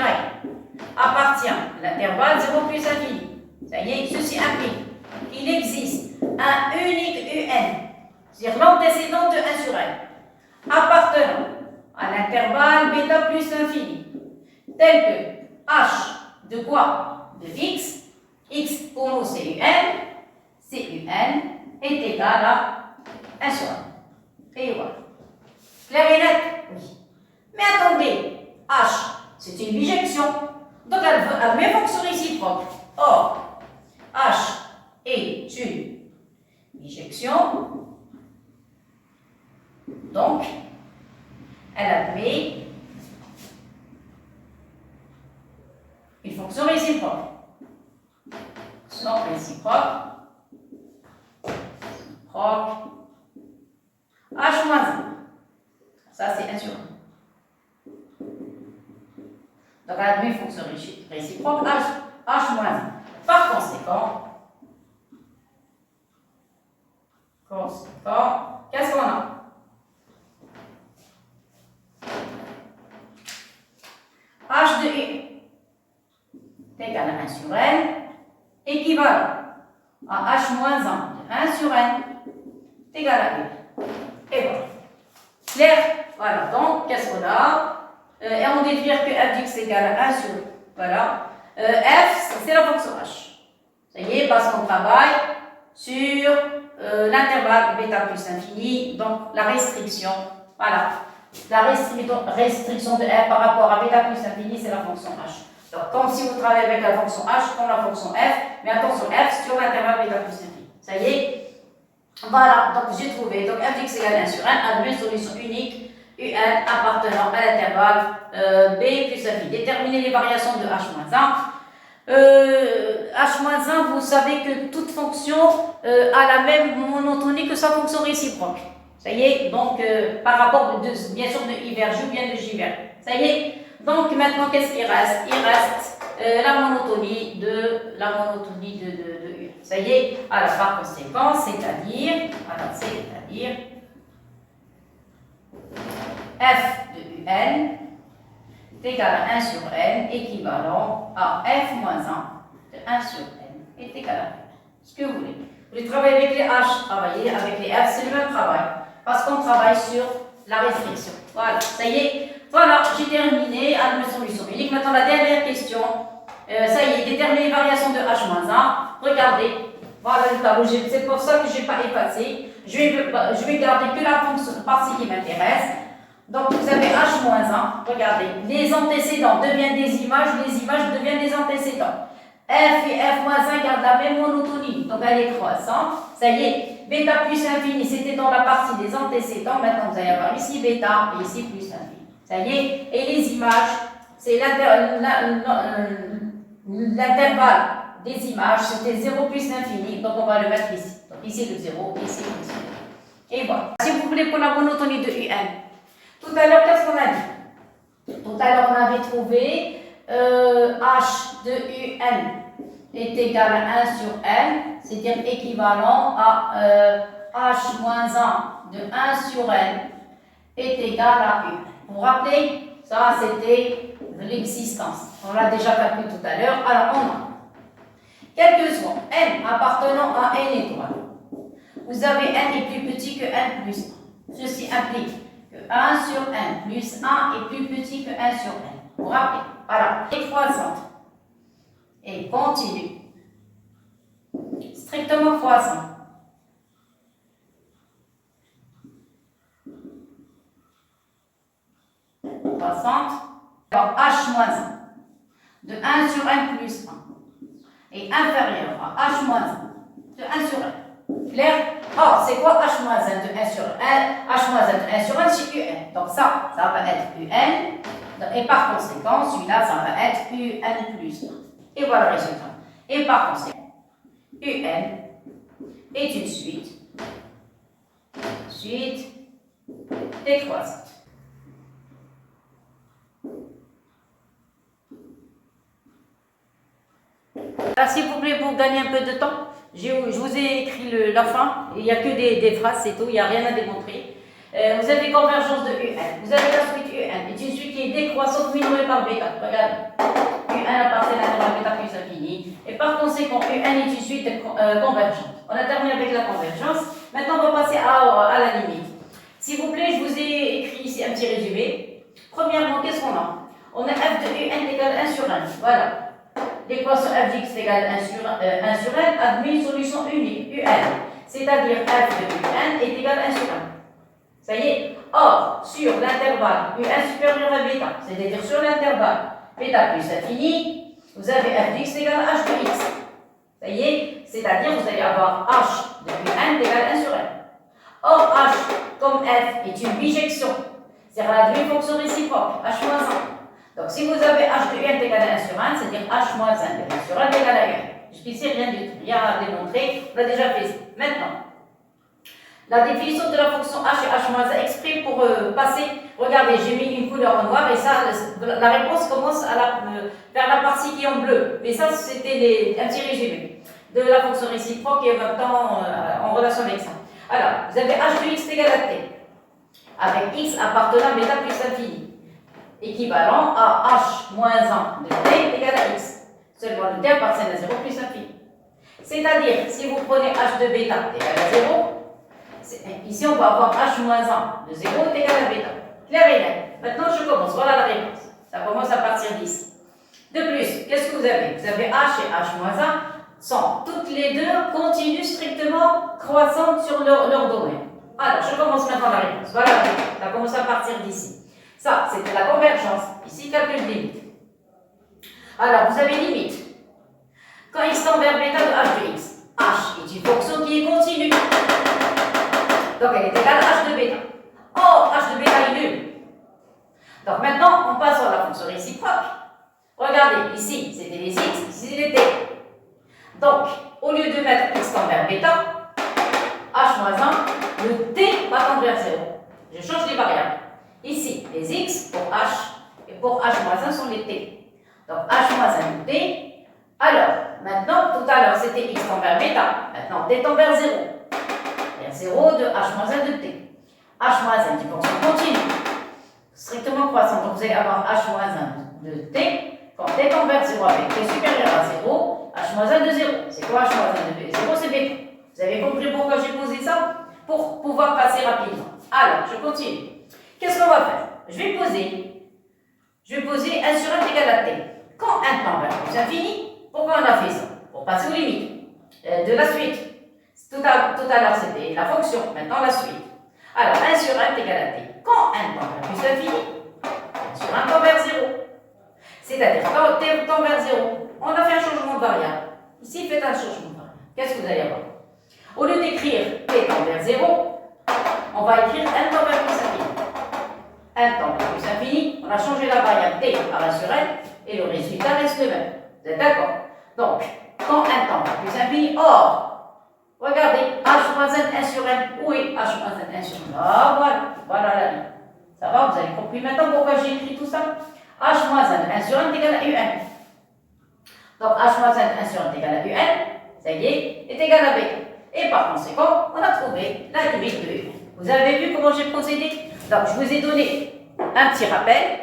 appartient à l'intervalle 0 plus infini. Ça y est, ceci implique qu'il existe un unique un, c'est-à-dire l'antécédent de 1 sur n, appartenant à l'intervalle bêta plus infini, tel que h de quoi? De x, x pour nous c'est un est égal à 1 sur 1. Et voilà. Clair et net? Oui. Mais attendez, h, c'est une bijection, donc elle a la même fonction réciproque. Or, h est une bijection, donc elle admet une fonction réciproque. Fonction réciproque, h moins 1. Ça, c'est 1 sur 1. Donc, elle admet une fonction réciproque h moins 1. Par conséquent, qu'est-ce qu'on a? H de u est égal à 1 sur n, équivalent à h moins 1 de 1 sur n est égal à u. Et voilà. Clair? Voilà. Donc, qu'est-ce qu'on a? Et on déduire que f d'x est égal à 1 sur. Voilà. F, c'est la fonction h. Ça y est, parce qu'on travaille sur l'intervalle bêta plus infini, donc la restriction. Voilà. La restriction de f par rapport à bêta plus infini, c'est la fonction h. Donc, comme si vous travaillez avec la fonction h, comme la fonction f, mais attention, f sur l'intervalle bêta plus infini. Ça y est? Voilà, donc j'ai trouvé. Donc f d'x égale 1 sur 1, admet une solution unique, un appartenant à l'intervalle b plus infini. Déterminer les variations de h-1. H-1, vous savez que toute fonction a la même monotonie que sa fonction réciproque. Ça y est, donc par rapport bien sûr de I vers J ou bien de J vers. Ça y est, donc maintenant qu'est-ce qu'il reste? Il reste la monotonie de U. Ça y est, alors par conséquent, c'est-à-dire f de UN est égal à 1 sur n, équivalent à f moins 1 de 1 sur n est égal à n. Ce que vous voulez. Vous voulez travailler avec les h, travailler avec les f, c'est le même travail. Parce qu'on travaille sur la restriction. Voilà, ça y est. Voilà, j'ai terminé à la solution unique. Maintenant, la dernière question. Ça y est, déterminer les variations de h-1. Regardez. Voilà le tableau. C'est pour ça que je n'ai pas effacé. Je vais garder que la fonction partie qui m'intéresse. Donc, vous avez h-1. Regardez. Les antécédents deviennent des images. Les images deviennent des antécédents. F et f-1 gardent la même monotonie. Donc, elle est croissante. Ça y est. Bêta plus infini, c'était dans la partie des antécédents. Maintenant, vous allez avoir ici bêta et ici plus infini. Ça y est. Et les images, c'est l'intervalle des images. C'était 0 plus infini. Donc, on va le mettre ici. Donc, ici le 0, ici le 0. Et voilà. Si vous voulez pour la monotonie de UN. Tout à l'heure, qu'est-ce qu'on a dit? Tout à l'heure, on avait trouvé H de UN est égal à 1 sur n, c'est-à-dire équivalent à h moins 1 de 1 sur n est égal à u. Vous vous rappelez? Ça, c'était l'existence. On l'a déjà calculé tout à l'heure. Alors, on a, quel que soit n appartenant à n étoile, vous avez n est plus petit que n plus 1. Ceci implique que 1 sur n plus 1 est plus petit que 1 sur n. Vous vous rappelez? Voilà. Et croissante. Et continue. Strictement croissant. Croissante. Alors, h moins 1 de 1 sur n plus 1 est inférieur à h moins 1 de 1 sur n. Clair? Or, c'est quoi h moins 1 de 1 sur n? H moins 1 de 1 sur n, c'est un. Donc ça va être un. Et par conséquent, celui-là, ça va être un plus 1. Et voilà le résultat. Et par conséquent, UN est une suite décroissante. Alors, s'il vous plaît, pour gagner un peu de temps, je vous ai écrit la fin. Il n'y a que des phrases, c'est tout, il n'y a rien à démontrer. Vous avez convergence de UN. Vous avez la suite UN. C'est une suite qui est décroissante minorée par bêta. Regardez. UN appartient à bêta plus infini. Et par conséquent, UN est une suite convergente. On a terminé avec la convergence. Maintenant, on va passer à la limite. S'il vous plaît, je vous ai écrit ici un petit résumé. Premièrement, qu'est-ce qu'on a? On a f de UN égale 1 sur 1. Voilà. L'équation f d'x égale 1 sur n admet une solution unique, UN. C'est-à-dire f de UN est égal à 1 sur 1. Ça y est. Or, sur l'intervalle UN supérieur à bêta, c'est-à-dire sur l'intervalle bêta plus infini, vous avez f d'x égale à h de x. Ça y est. C'est-à-dire vous allez avoir h de UN égale 1 sur 1. Or, h, comme f est une bijection, c'est-à-dire la demi-fonction réciproque, h moins 1. Donc, si vous avez h de UN égale à 1 sur 1, c'est-à-dire h moins 1 de 1 sur 1 égale à 1. Jusqu'ici, rien du tout, rien à démontrer, on a déjà fait ça. Maintenant, la définition de la fonction h et h moins 1 exprime pour passer. Regardez, j'ai mis une couleur en noir et ça, la réponse commence vers la partie qui est en bleu. Mais ça, c'était un petit résumé de la fonction réciproque et en même temps en relation avec ça. Alors, vous avez h de x égale à t, avec x appartenant à bêta plus infini, équivalent à h moins 1 de t égale à x. Seulement le t appartient à 0 plus infini. C'est-à-dire, si vous prenez h de bêta égale à 0, ici on va avoir h moins 1 de 0 est égal à bêta. Clair et net. Maintenant je commence, voilà la réponse. Ça commence à partir d'ici. De plus, qu'est-ce que vous avez? Vous avez h et h moins 1 sont toutes les deux continues strictement croissantes sur leur domaine. Alors, je commence maintenant la réponse. Voilà la réponse. Ça commence à partir d'ici. Ça, c'était la convergence. Ici, calcul limite. Alors, vous avez limite. Quand x tend vers bêta de h de x, h est une fonction qui est continue. Donc, elle est égale à h de bêta. Or, h de bêta est nul. Donc, maintenant, on passe sur la fonction réciproque. Regardez, ici, c'était les x, ici, c'était les t. Donc, au lieu de mettre x tend vers bêta, h moins 1, le t va tendre vers 0. Je change les variables. Ici, les x pour h et pour h moins 1 sont les t. Donc, h moins 1 de t. Alors, maintenant, tout à l'heure, c'était x tend vers bêta. Maintenant, t tend vers 0. Vers 0 de h moins 1 de t. h moins 1 qui fonction continue, strictement croissante. Donc, vous allez avoir h moins 1 de t. Quand t tend vers 0 avec t supérieur à 0, h moins 1 de 0. C'est quoi h moins 1 de 0? C'est bêta. Vous avez compris pourquoi j'ai posé ça? Pour pouvoir passer rapidement. Alors, je continue. Qu'est-ce qu'on va faire? Je vais poser 1 sur 1 égale à t. Quand 1 tend vers plus infini, pourquoi on a fait ça? Pour passer aux limites de la suite. Tout à l'heure, c'était la fonction. Maintenant, la suite. Alors, 1 sur 1 égale à t. Quand 1 tend vers plus infini, 1 sur 1 tend vers 0. C'est-à-dire, quand t tend vers 0, on a fait un changement de variable. Ici, faites un changement de variable. Qu'est-ce que vous allez avoir? Au lieu d'écrire t tend vers 0, on va écrire 1 tend vers plus infini. 1 tend vers plus infini, on a changé la variable t par 1 sur 1 et le résultat reste le même. Vous êtes d'accord? Donc, quand 1 tend vers plus infini, or, regardez, h moins 1 sur 1, où est h moins 1 sur 1? Ah, voilà la ligne. Ça va, vous avez compris maintenant pourquoi j'ai écrit tout ça? H moins 1 sur 1 est égal à UN. Donc, H moins 1 sur 1 est égal à UN, ça y est égal à B. Et par conséquent, on a trouvé la limite de UN. Vous avez vu comment j'ai procédé? Donc, je vous ai donné un petit rappel,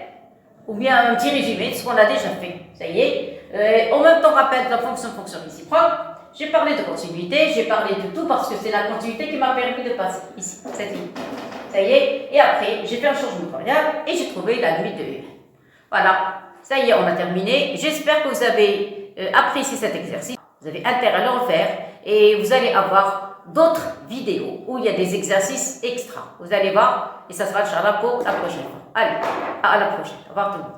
ou bien un petit résumé de ce qu'on a déjà fait. Ça y est. En même temps, rappel de la fonction réciproque. J'ai parlé de continuité, j'ai parlé de tout parce que c'est la continuité qui m'a permis de passer ici, cette ligne. Ça y est. Et après, j'ai fait un changement de variable et j'ai trouvé la limite de UN. Voilà, ça y est, on a terminé. J'espère que vous avez apprécié cet exercice. Vous avez intérêt à le refaire et vous allez avoir d'autres vidéos où il y a des exercices extra. Vous allez voir et ça sera Inch'Allah pour la prochaine fois. Allez, à la prochaine. Au revoir tout le monde.